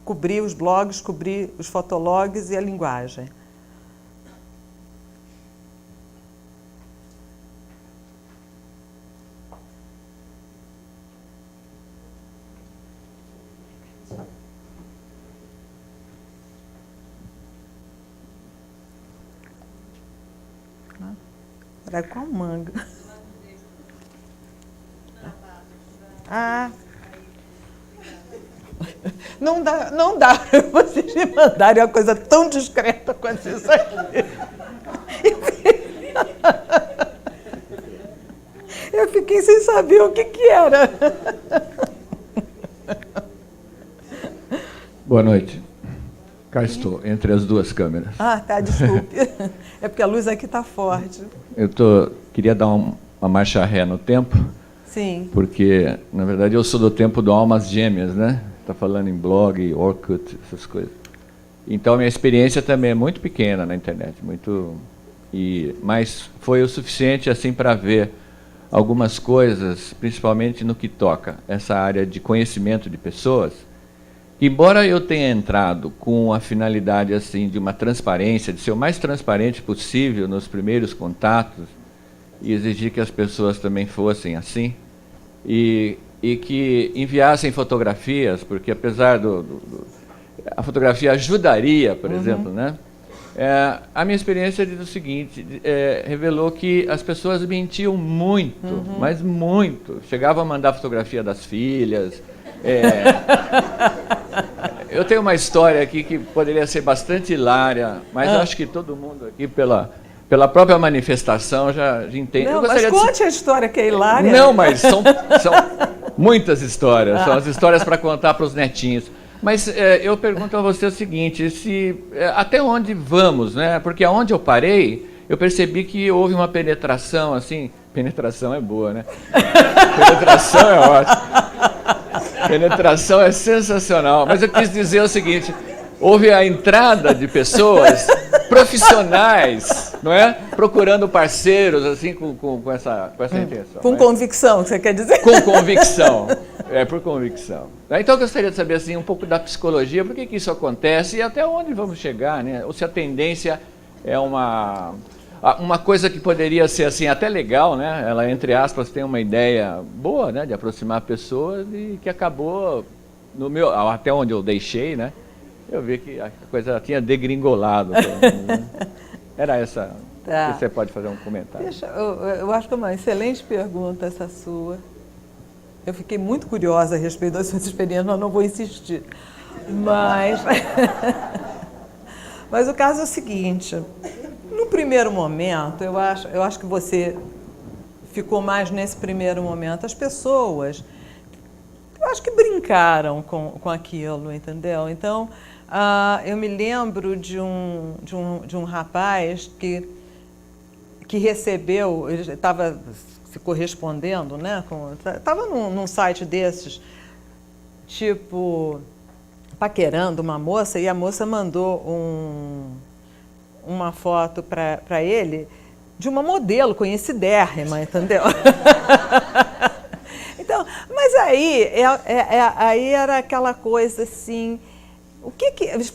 cobrir os blogs, cobrir os fotologs e a linguagem. Era com a manga. Não dá para vocês me mandarem uma coisa tão discreta quanto isso aqui. saber o que era. Boa noite. Cá estou, entre as duas câmeras. Ah, tá, desculpe. É porque a luz aqui está forte. Queria dar uma marcha ré no tempo. Sim. Porque, na verdade, eu sou do tempo do Almas Gêmeas, né? Está falando em blog, Orkut, essas coisas. Então, minha experiência também é muito pequena na internet, mas foi o suficiente assim para ver algumas coisas, principalmente no que toca essa área de conhecimento de pessoas. Embora eu tenha entrado com a finalidade assim de uma transparência, de ser o mais transparente possível nos primeiros contatos e exigir que as pessoas também fossem assim, e que enviassem fotografias, porque apesar a fotografia ajudaria, por exemplo, né? A minha experiência diz o seguinte, revelou que as pessoas mentiam muito, mas muito. Chegavam a mandar fotografia das filhas. Eu tenho uma história aqui que poderia ser bastante hilária, mas eu acho que todo mundo aqui, pela própria manifestação, já entende. Não, mas conte a história que é hilária. Não, mas são muitas histórias, são as histórias para contar para os netinhos. Mas eu pergunto a você o seguinte, até onde vamos, né? Porque aonde eu parei, eu percebi que houve uma penetração, assim, penetração é boa, né? Penetração é ótimo. Penetração é sensacional. Mas eu quis dizer o seguinte, houve a entrada de pessoas profissionais, não é? Procurando parceiros, assim, com essa intenção. Com convicção, que você quer dizer? Com convicção. Por convicção. Então eu gostaria de saber assim, um pouco da psicologia, por que isso acontece e até onde vamos chegar, né? Ou se a tendência é uma coisa que poderia ser assim, até legal, né? Ela, entre aspas, tem uma ideia boa, né? De aproximar pessoas e que acabou, até onde eu deixei, né? Eu vi que a coisa tinha degringolado. Né? Era essa. Tá. Você pode fazer um comentário. Eu acho que é uma excelente pergunta essa sua. Eu fiquei muito curiosa a respeito das suas experiências, mas não vou insistir. Mas o caso é o seguinte, no primeiro momento, eu acho que você ficou mais nesse primeiro momento, as pessoas, eu acho que brincaram com aquilo, entendeu? Então, eu me lembro de um rapaz que recebeu, ele estava se correspondendo, né? Estava num site desses, tipo, paquerando uma moça, e a moça mandou uma foto para ele de uma modelo conhecidérrima, entendeu? Então, mas aí era aquela coisa assim,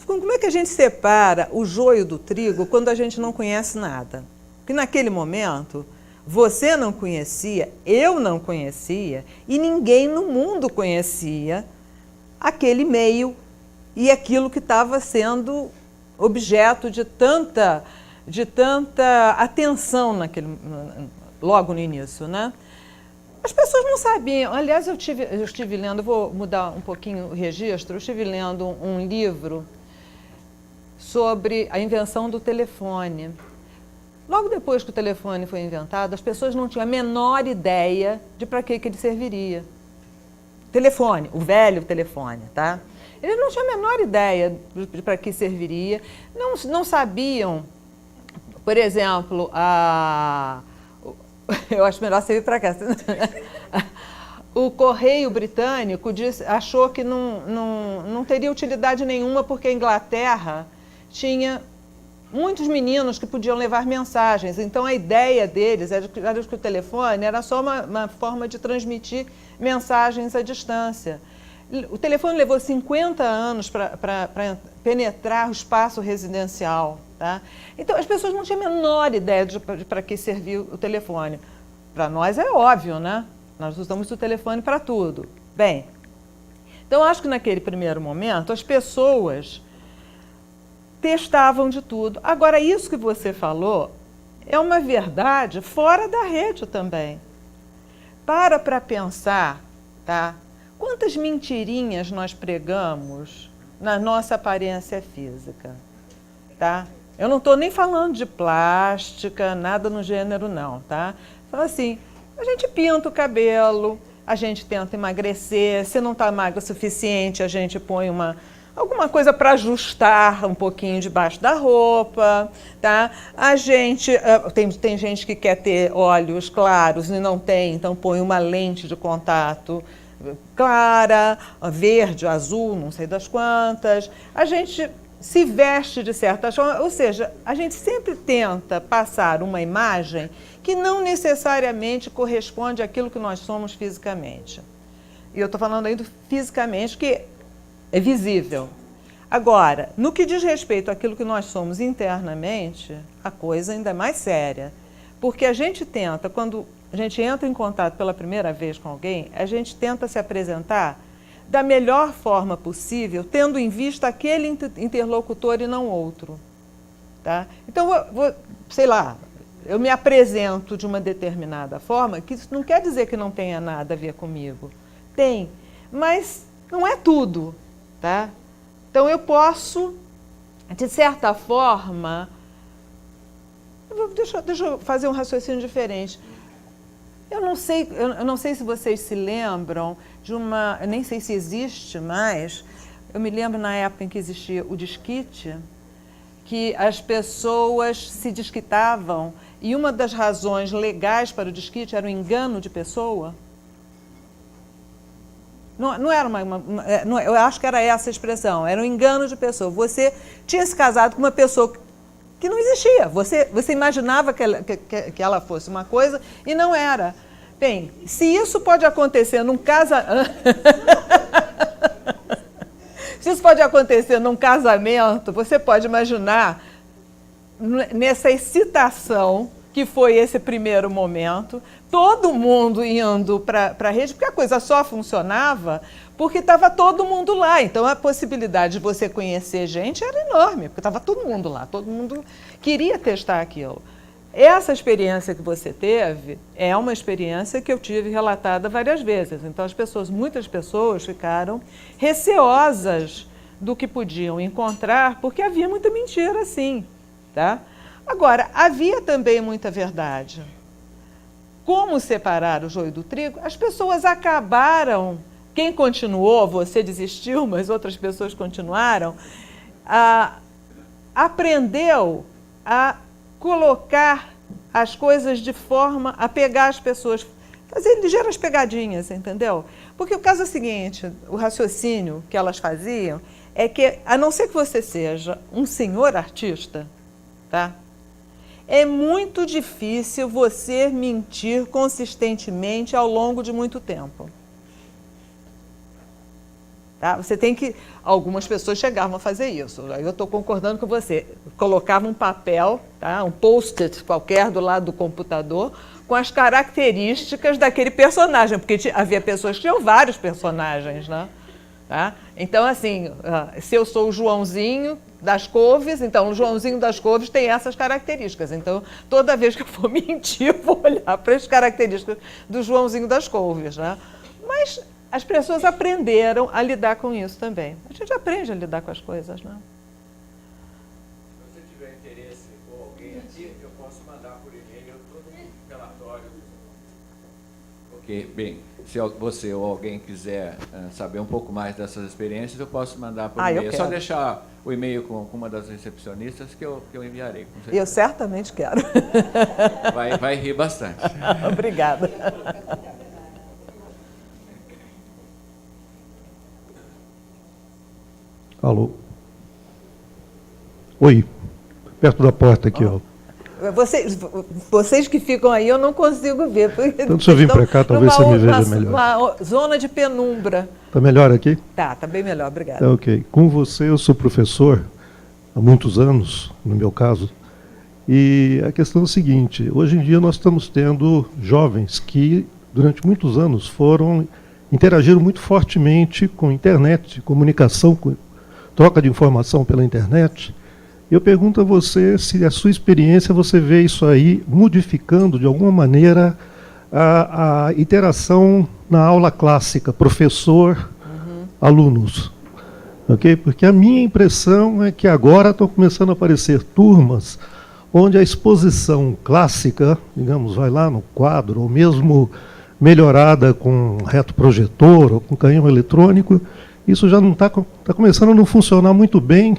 como é que a gente separa o joio do trigo quando a gente não conhece nada? Porque naquele momento você não conhecia, eu não conhecia e ninguém no mundo conhecia aquele meio e aquilo que estava sendo objeto de tanta atenção logo no início, né? As pessoas não sabiam. Aliás, eu estive lendo, eu vou mudar um pouquinho o registro, eu estive lendo um livro sobre a invenção do telefone. Logo depois que o telefone foi inventado, as pessoas não tinham a menor ideia de para que ele serviria. Telefone, o velho telefone, tá? Eles não tinham a menor ideia de para que serviria, não sabiam, por exemplo, eu acho melhor você vir para cá. O Correio Britânico achou que não teria utilidade nenhuma porque a Inglaterra tinha muitos meninos que podiam levar mensagens. Então, a ideia deles era que o telefone era só uma forma de transmitir mensagens à distância. O telefone levou 50 anos para penetrar o espaço residencial. Tá? Então, as pessoas não tinham a menor ideia de para que servia o telefone. Para nós é óbvio, né? Nós usamos o telefone para tudo. Bem, então, acho que naquele primeiro momento, as pessoas testavam de tudo. Agora, isso que você falou é uma verdade fora da rede também. Para pensar, tá? Quantas mentirinhas nós pregamos na nossa aparência física, tá? Eu não estou nem falando de plástica, nada no gênero não, tá? Então, assim, A gente pinta o cabelo, a gente tenta emagrecer, se não está magro o suficiente, a gente põe alguma coisa para ajustar um pouquinho debaixo da roupa, tá? A gente, tem gente que quer ter olhos claros e não tem, então põe uma lente de contato clara, verde, azul, não sei das quantas. A gente se veste de certa forma, ou seja, a gente sempre tenta passar uma imagem que não necessariamente corresponde àquilo que nós somos fisicamente. E eu estou falando aí do fisicamente, que é visível. Agora, no que diz respeito àquilo que nós somos internamente, a coisa ainda é mais séria. Porque a gente tenta, quando a gente entra em contato pela primeira vez com alguém, a gente tenta se apresentar da melhor forma possível, tendo em vista aquele interlocutor e não outro. Tá? Então, sei lá, eu me apresento de uma determinada forma, que isso não quer dizer que não tenha nada a ver comigo. Tem, mas não é tudo. Tá? Então, eu posso, de certa forma... Deixa eu fazer um raciocínio diferente. Eu não sei se vocês se lembram de uma... Eu nem sei se existe mais. Eu me lembro na época em que existia o disquite, que as pessoas se desquitavam e uma das razões legais para o disquite era o engano de pessoa. Não era eu acho que era essa a expressão, era um engano de pessoa. Você tinha se casado com uma pessoa que não existia. Você imaginava que ela fosse uma coisa e não era. Bem, se isso pode acontecer num casamento... Se isso pode acontecer num casamento, você pode imaginar nessa excitação que foi esse primeiro momento, todo mundo indo para a rede, porque a coisa só funcionava porque estava todo mundo lá. Então, a possibilidade de você conhecer gente era enorme, porque estava todo mundo lá, todo mundo queria testar aquilo. Essa experiência que você teve é uma experiência que eu tive relatada várias vezes. Então, muitas pessoas ficaram receosas do que podiam encontrar, porque havia muita mentira, sim. Tá? Agora, havia também muita verdade. Como separar o joio do trigo? As pessoas acabaram, quem continuou, você desistiu, mas outras pessoas continuaram, aprendeu a colocar as coisas de forma a pegar as pessoas, fazer ligeiras pegadinhas, entendeu? Porque o caso é o seguinte, o raciocínio que elas faziam é que, a não ser que você seja um senhor artista, tá? É muito difícil você mentir consistentemente ao longo de muito tempo. Tá? Você tem que... Algumas pessoas chegavam a fazer isso. Aí eu estou concordando com você. Colocava um papel, tá? Um post-it qualquer do lado do computador, com as características daquele personagem, porque havia pessoas que tinham vários personagens, né? Tá? Então, assim, se eu sou o Joãozinho das Couves, então o Joãozinho das Couves tem essas características. Então, toda vez que eu for mentir, eu vou olhar para as características do Joãozinho das Couves, né? Mas as pessoas aprenderam a lidar com isso também. A gente aprende a lidar com as coisas, né? Se você tiver interesse ou alguém aqui, eu posso mandar por e-mail todo o relatório. Porque, bem, se você ou alguém quiser saber um pouco mais dessas experiências, eu posso mandar por e-mail. É só deixar o e-mail com uma das recepcionistas que eu enviarei. Com certeza. Eu certamente quero. Vai rir bastante. Obrigada. Alô? Oi, perto da porta aqui, ó. Vocês que ficam aí, eu não consigo ver. Então, se eu vim para cá, talvez você me veja melhor. Uma zona de penumbra. Está melhor aqui? Tá bem melhor, obrigada. Tá, ok. Com você, eu sou professor há muitos anos, no meu caso, e a questão é a seguinte, hoje em dia nós estamos tendo jovens que, durante muitos anos, interagiram muito fortemente com internet, comunicação, troca de informação pela internet. Eu pergunto a você se a sua experiência, você vê isso aí modificando de alguma maneira a interação na aula clássica, professor, alunos. Okay? Porque a minha impressão é que agora estão começando a aparecer turmas onde a exposição clássica, digamos, vai lá no quadro, ou mesmo melhorada com retroprojetor ou com canhão eletrônico, isso já não está começando a não funcionar muito bem,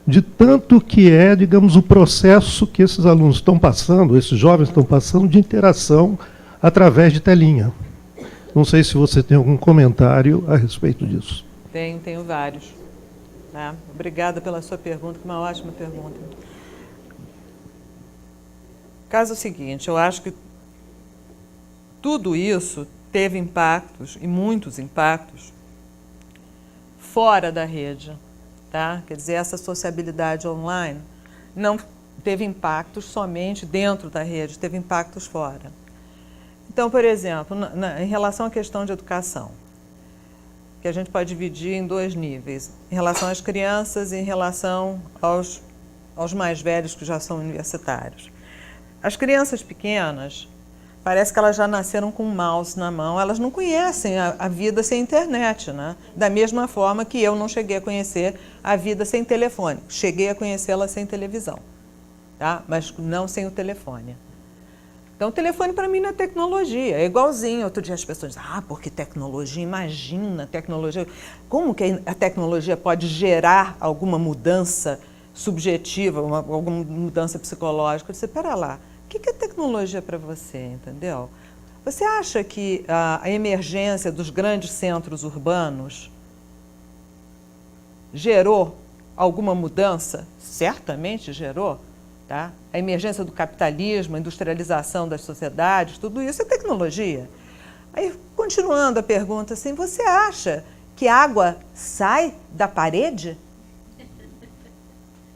de tanto que é, digamos, o processo que esses alunos estão passando, esses jovens estão passando, de interação através de telinha. Não sei se você tem algum comentário a respeito disso. Tenho vários. Né? Obrigada pela sua pergunta, uma ótima pergunta. O caso é o seguinte, eu acho que tudo isso teve impactos, e muitos impactos, fora da rede. Tá? Quer dizer, essa sociabilidade online não teve impactos somente dentro da rede, teve impactos fora. Então, por exemplo, em relação à questão de educação, que a gente pode dividir em dois níveis, em relação às crianças e em relação aos mais velhos que já são universitários. As crianças pequenas, parece que elas já nasceram com um mouse na mão, elas não conhecem a vida sem internet, né? Da mesma forma que eu não cheguei a conhecer a vida sem telefone. Cheguei a conhecê-la sem televisão, tá? Mas não sem o telefone. Então, o telefone para mim não é tecnologia, é igualzinho. Outro dia as pessoas dizem, porque tecnologia, imagina tecnologia. Como que a tecnologia pode gerar alguma mudança subjetiva, alguma mudança psicológica? Eu disse, pera lá. O que é tecnologia para você, entendeu? Você acha que a emergência dos grandes centros urbanos gerou alguma mudança? Certamente gerou. Tá? A emergência do capitalismo, a industrialização das sociedades, tudo isso é tecnologia. Aí, continuando a pergunta, assim, você acha que água sai da parede?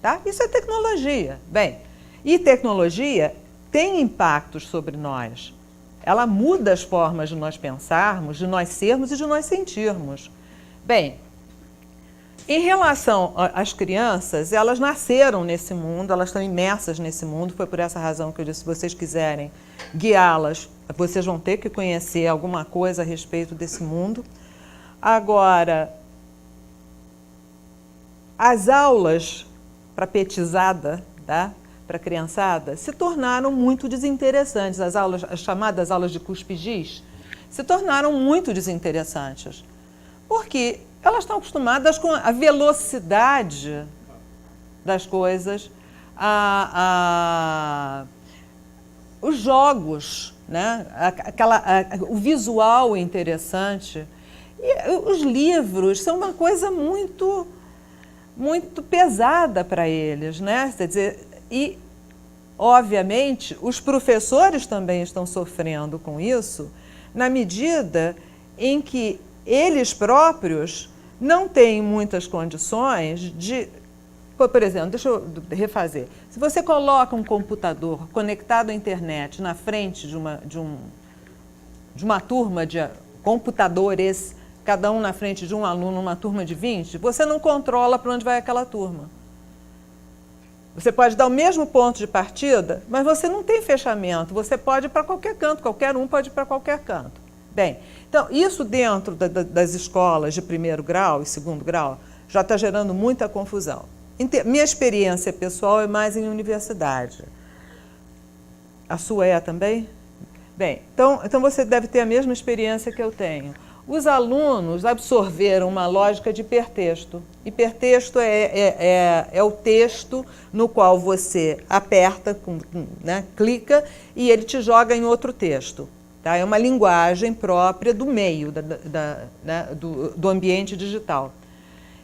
Tá? Isso é tecnologia. Bem, e tecnologia tem impactos sobre nós. Ela muda as formas de nós pensarmos, de nós sermos e de nós sentirmos. Bem, em relação às crianças, elas nasceram nesse mundo, elas estão imersas nesse mundo, foi por essa razão que eu disse, se vocês quiserem guiá-las, vocês vão ter que conhecer alguma coisa a respeito desse mundo. Agora, as aulas para petizada, tá? Para a criançada, se tornaram muito desinteressantes. As chamadas aulas de cuspe-giz, se tornaram muito desinteressantes. Porque elas estão acostumadas com a velocidade das coisas, os jogos, né? O visual interessante. E os livros são uma coisa muito, muito pesada para eles, né? Quer dizer, e, obviamente, os professores também estão sofrendo com isso, na medida em que eles próprios não têm muitas condições de... Por exemplo, deixa eu refazer. Se você coloca um computador conectado à internet na frente de uma turma de computadores, cada um na frente de um aluno, uma turma de 20, você não controla para onde vai aquela turma. Você pode dar o mesmo ponto de partida, mas você não tem fechamento. Você pode ir para qualquer canto, qualquer um pode ir para qualquer canto. Bem, então, isso dentro das escolas de primeiro grau e segundo grau já está gerando muita confusão. Minha experiência pessoal é mais em universidade. A sua é também? Bem, então você deve ter a mesma experiência que eu tenho. Os alunos absorveram uma lógica de hipertexto. Hipertexto é o texto no qual você aperta, né, clica, e ele te joga em outro texto. Tá? É uma linguagem própria do meio, né, do ambiente digital.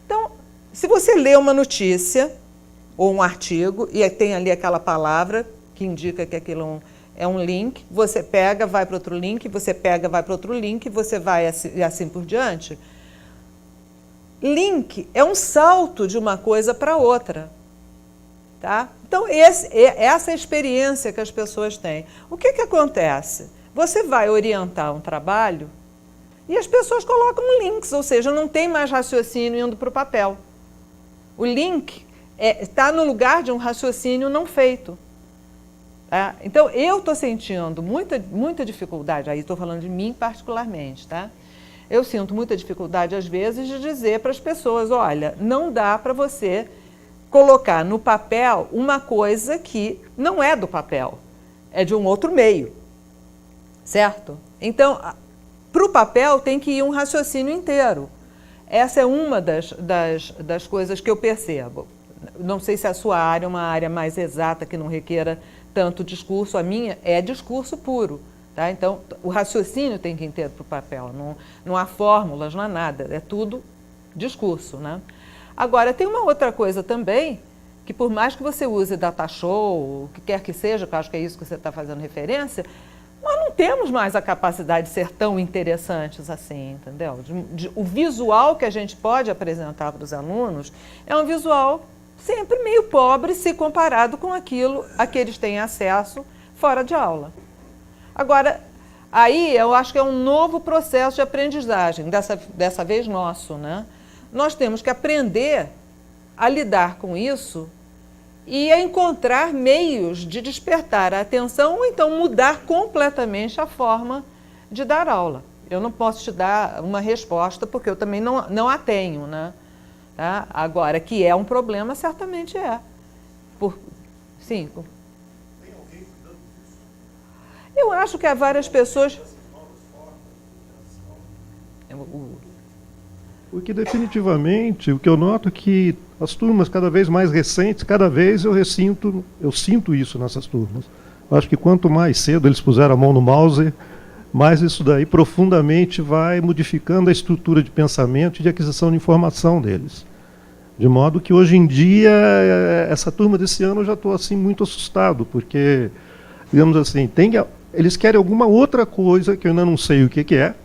Então, se você lê uma notícia ou um artigo e tem ali aquela palavra que indica que aquilo é um link, você pega, vai para outro link, você pega, vai para outro link, você vai e assim por diante. Link é um salto de uma coisa para outra. Tá? Então, essa é a experiência que as pessoas têm. O que acontece? Você vai orientar um trabalho e as pessoas colocam links, ou seja, não tem mais raciocínio indo para o papel. O link está no lugar de um raciocínio não feito. Tá? Então, eu estou sentindo muita dificuldade, aí estou falando de mim particularmente, tá? Eu sinto muita dificuldade, às vezes, de dizer para as pessoas, olha, não dá para você colocar no papel uma coisa que não é do papel, é de um outro meio, certo? Então, para o papel tem que ir um raciocínio inteiro. Essa é uma das coisas que eu percebo. Não sei se a sua área é uma área mais exata, que não requeira tanto discurso. A minha é discurso puro. Tá? Então, o raciocínio tem que ir inteiro para o papel. Não há fórmulas, não há nada. É tudo discurso. Né? Agora, tem uma outra coisa também, que por mais que você use data show, o que quer que seja, que eu acho que é isso que você está fazendo referência, nós não temos mais a capacidade de ser tão interessantes assim, entendeu? O visual que a gente pode apresentar para os alunos é um visual sempre meio pobre se comparado com aquilo a que eles têm acesso fora de aula. Agora, aí eu acho que é um novo processo de aprendizagem, dessa vez nosso, né? Nós temos que aprender a lidar com isso e a encontrar meios de despertar a atenção ou então mudar completamente a forma de dar aula. Eu não posso te dar uma resposta porque eu também não a tenho, né? Tá? Agora, que é um problema, certamente é. Sim. Tem alguém cuidando disso? Eu acho que há várias pessoas... Porque definitivamente o que eu noto é que as turmas cada vez mais recentes, cada vez eu sinto isso nessas turmas. Eu acho que quanto mais cedo eles puseram a mão no mouse, mais isso daí profundamente vai modificando a estrutura de pensamento e de aquisição de informação deles. De modo que hoje em dia, essa turma desse ano eu já estou assim muito assustado, porque, digamos assim, eles querem alguma outra coisa que eu ainda não sei o que é.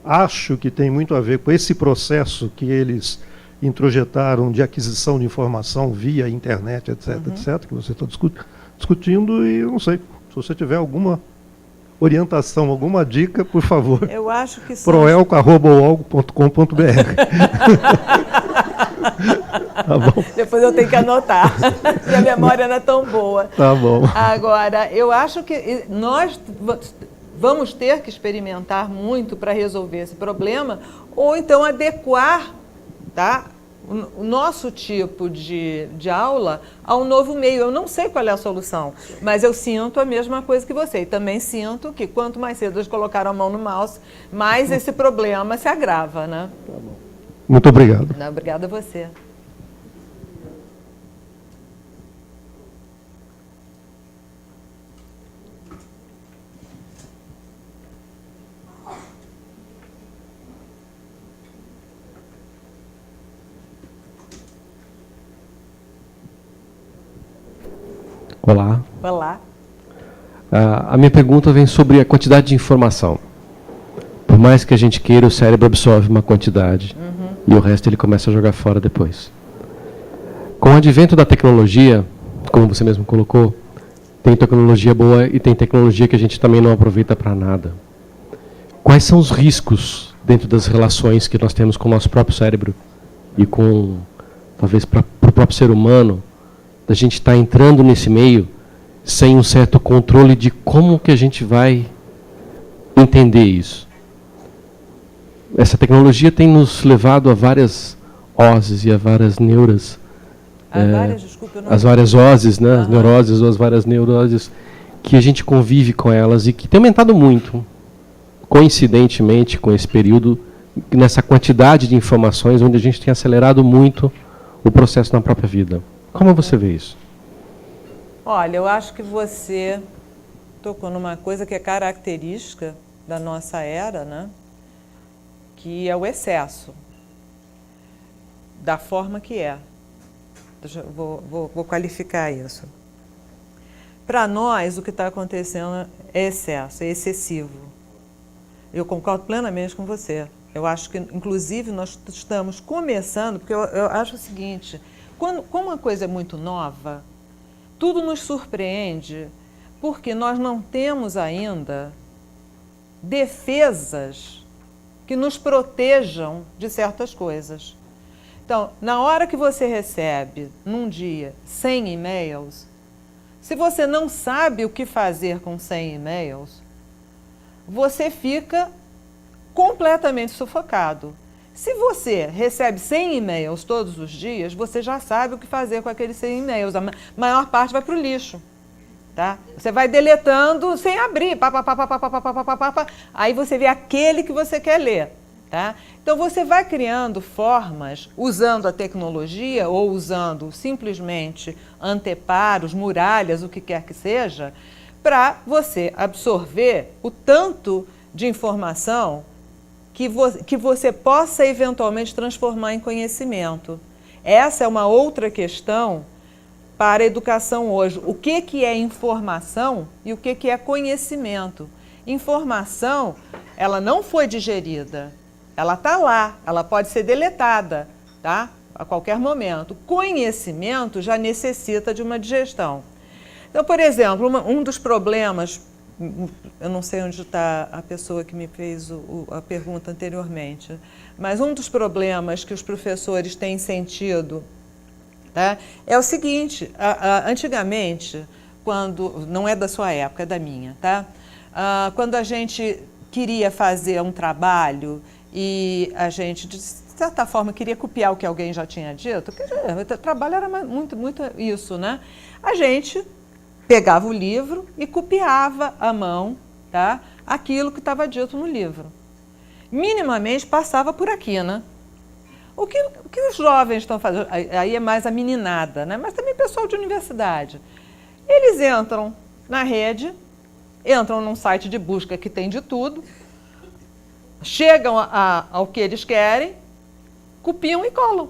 Acho que tem muito a ver com esse processo que eles introjetaram de aquisição de informação via internet, etc., etc., que você está discutindo, e eu não sei, se você tiver alguma orientação, alguma dica, por favor. Eu acho que proelco@uolgo.com.br. Tá bom. Depois eu tenho que anotar, minha memória não é tão boa. Tá bom. Agora, eu acho que nós vamos ter que experimentar muito para resolver esse problema, ou então adequar, tá, o nosso tipo de aula a um novo meio. Eu não sei qual é a solução, mas eu sinto a mesma coisa que você. E também sinto que quanto mais cedo eles colocaram a mão no mouse, mais esse problema se agrava, né? Tá bom. Muito obrigado. Obrigada a você. Olá. Olá. A minha pergunta vem sobre a quantidade de informação. Por mais que a gente queira, o cérebro absorve uma quantidade e o resto ele começa a jogar fora depois. Com o advento da tecnologia, como você mesmo colocou, tem tecnologia boa e tem tecnologia que a gente também não aproveita para nada. Quais são os riscos dentro das relações que nós temos com o nosso próprio cérebro e com, talvez, para o próprio ser humano, da gente estar entrando nesse meio sem um certo controle de como que a gente vai entender isso? Essa tecnologia tem nos levado a várias oses e a várias neuras. As várias oses, né? As neuroses ou as várias neuroses, que a gente convive com elas e que tem aumentado muito, coincidentemente com esse período, nessa quantidade de informações, onde a gente tem acelerado muito o processo na própria vida. Como você vê isso? Olha, eu acho que você tocou numa coisa que é característica da nossa era, né? Que é o excesso, da forma que é. Vou qualificar isso. Para nós, o que está acontecendo é excesso, é excessivo. Eu concordo plenamente com você. Eu acho que, inclusive, nós estamos começando, porque eu acho o seguinte... Como uma coisa é muito nova, tudo nos surpreende, porque nós não temos ainda defesas que nos protejam de certas coisas. Então, na hora que você recebe, num dia, 100 e-mails, se você não sabe o que fazer com 100 e-mails, você fica completamente sufocado. Se você recebe 100 e-mails todos os dias, você já sabe o que fazer com aqueles 100 e-mails. A maior parte vai para o lixo. Tá? Você vai deletando sem abrir. Aí você vê aquele que você quer ler. Tá? Então você vai criando formas, usando a tecnologia ou usando simplesmente anteparos, muralhas, o que quer que seja, para você absorver o tanto de informação que você possa eventualmente transformar em conhecimento. Essa é uma outra questão para a educação hoje. O que é informação e o que é conhecimento? Informação, ela não foi digerida, ela está lá, ela pode ser deletada, tá? A qualquer momento. Conhecimento já necessita de uma digestão. Então, por exemplo, um dos problemas, eu não sei onde está a pessoa que me fez a pergunta anteriormente, mas um dos problemas que os professores têm sentido, tá, é o seguinte, antigamente, quando, não é da sua época, é da minha, tá? Quando a gente queria fazer um trabalho e a gente, de certa forma, queria copiar o que alguém já tinha dito, porque o trabalho era muito isso, né? A gente pegava o livro e copiava à mão, tá, aquilo que estava dito no livro. Minimamente passava por aqui, né? O que os jovens estão fazendo, aí é mais a meninada, né? Mas também pessoal de universidade. Eles entram na rede, entram num site de busca que tem de tudo, chegam ao que eles querem, copiam e colam.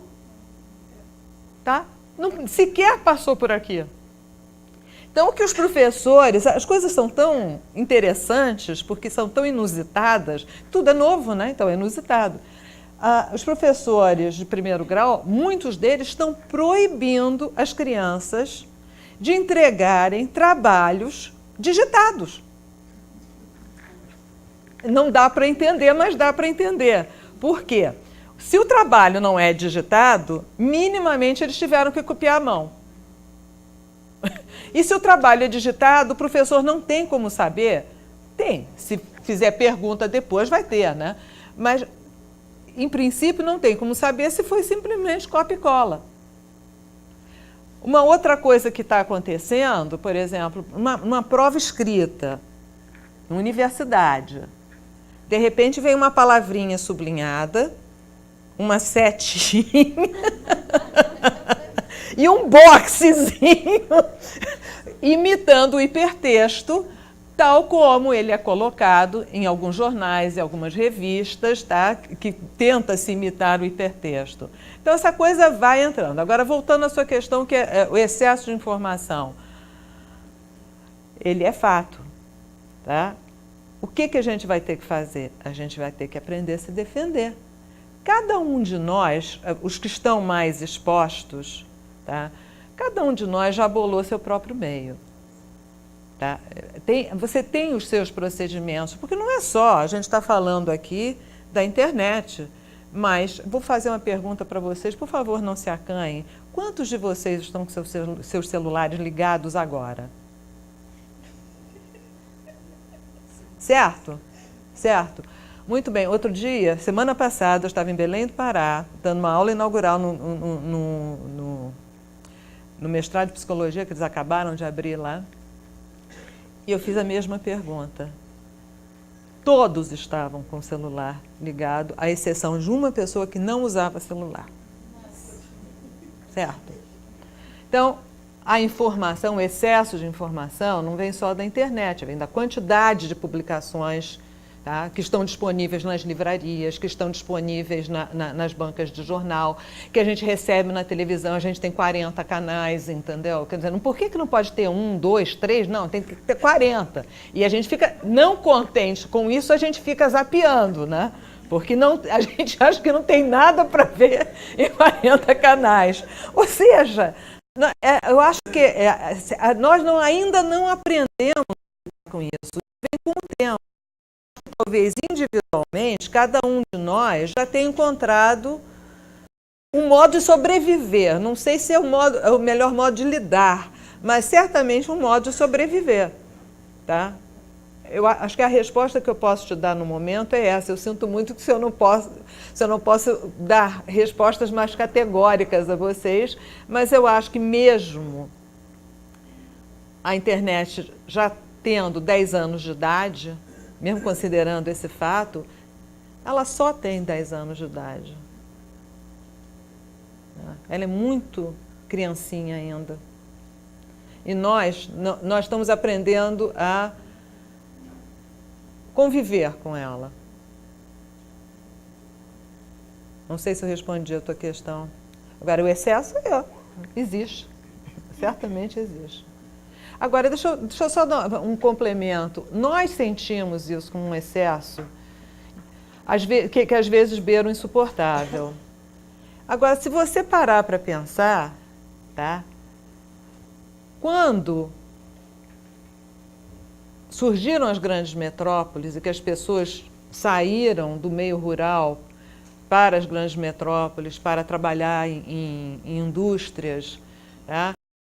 Tá? Não, sequer passou por aqui. Então, o que os professores, as coisas são tão interessantes, porque são tão inusitadas, tudo é novo, né? Então é inusitado. Os professores de primeiro grau, muitos deles estão proibindo as crianças de entregarem trabalhos digitados. Não dá para entender, mas dá para entender. Por quê? Se o trabalho não é digitado, minimamente eles tiveram que copiar à mão. E se o trabalho é digitado, o professor não tem como saber? Tem. Se fizer pergunta depois, vai ter, né? Mas, em princípio, não tem como saber se foi simplesmente copia e cola. Uma outra coisa que está acontecendo, por exemplo, uma prova escrita, na universidade, de repente vem uma palavrinha sublinhada, uma setinha e um boxezinho imitando o hipertexto, tal como ele é colocado em alguns jornais e algumas revistas, tá? Que tenta se imitar o hipertexto. Então, essa coisa vai entrando. Agora, voltando à sua questão, que é o excesso de informação. Ele é fato. Tá? O que a gente vai ter que fazer? A gente vai ter que aprender a se defender. Cada um de nós, os que estão mais expostos, tá? Cada um de nós já bolou seu próprio meio. Tá? Você tem os seus procedimentos, porque não é só, a gente está falando aqui da internet, mas vou fazer uma pergunta para vocês, por favor, não se acanhem. Quantos de vocês estão com seus celulares ligados agora? Certo? Certo. Muito bem. Outro dia, semana passada, eu estava em Belém do Pará, dando uma aula inaugural no mestrado de psicologia, que eles acabaram de abrir lá. E eu fiz a mesma pergunta. Todos estavam com o celular ligado, à exceção de uma pessoa que não usava celular. Certo? Então, a informação, o excesso de informação, não vem só da internet, vem da quantidade de publicações, tá, que estão disponíveis nas livrarias, que estão disponíveis nas bancas de jornal, que a gente recebe na televisão, a gente tem 40 canais, entendeu? Quer dizer, por que não pode ter 1, 2, 3? Não, tem que ter 40. E a gente fica, não contente com isso, a gente fica zapeando, né? Porque não, a gente acha que não tem nada para ver em 40 canais. Ou seja, eu acho que nós ainda não aprendemos com isso, vem com o tempo. Talvez individualmente, cada um de nós já tenha encontrado um modo de sobreviver. Não sei se é o melhor modo de lidar, mas certamente um modo de sobreviver. Tá? eu acho que a resposta que eu posso te dar no momento é essa. Eu sinto muito que se eu não posso dar respostas mais categóricas a vocês, mas eu acho que mesmo a internet já tendo 10 anos de idade, mesmo considerando esse fato, ela só tem 10 anos de idade. Ela é muito criancinha ainda. E nós estamos aprendendo a conviver com ela. Não sei se eu respondi a tua questão. Agora, o excesso existe. Certamente existe. Agora, deixa eu só dar um complemento. Nós sentimos isso como um excesso, que às vezes beira o insuportável. Agora, se você parar para pensar, tá? Quando surgiram as grandes metrópoles e que as pessoas saíram do meio rural para as grandes metrópoles, para trabalhar em indústrias, tá?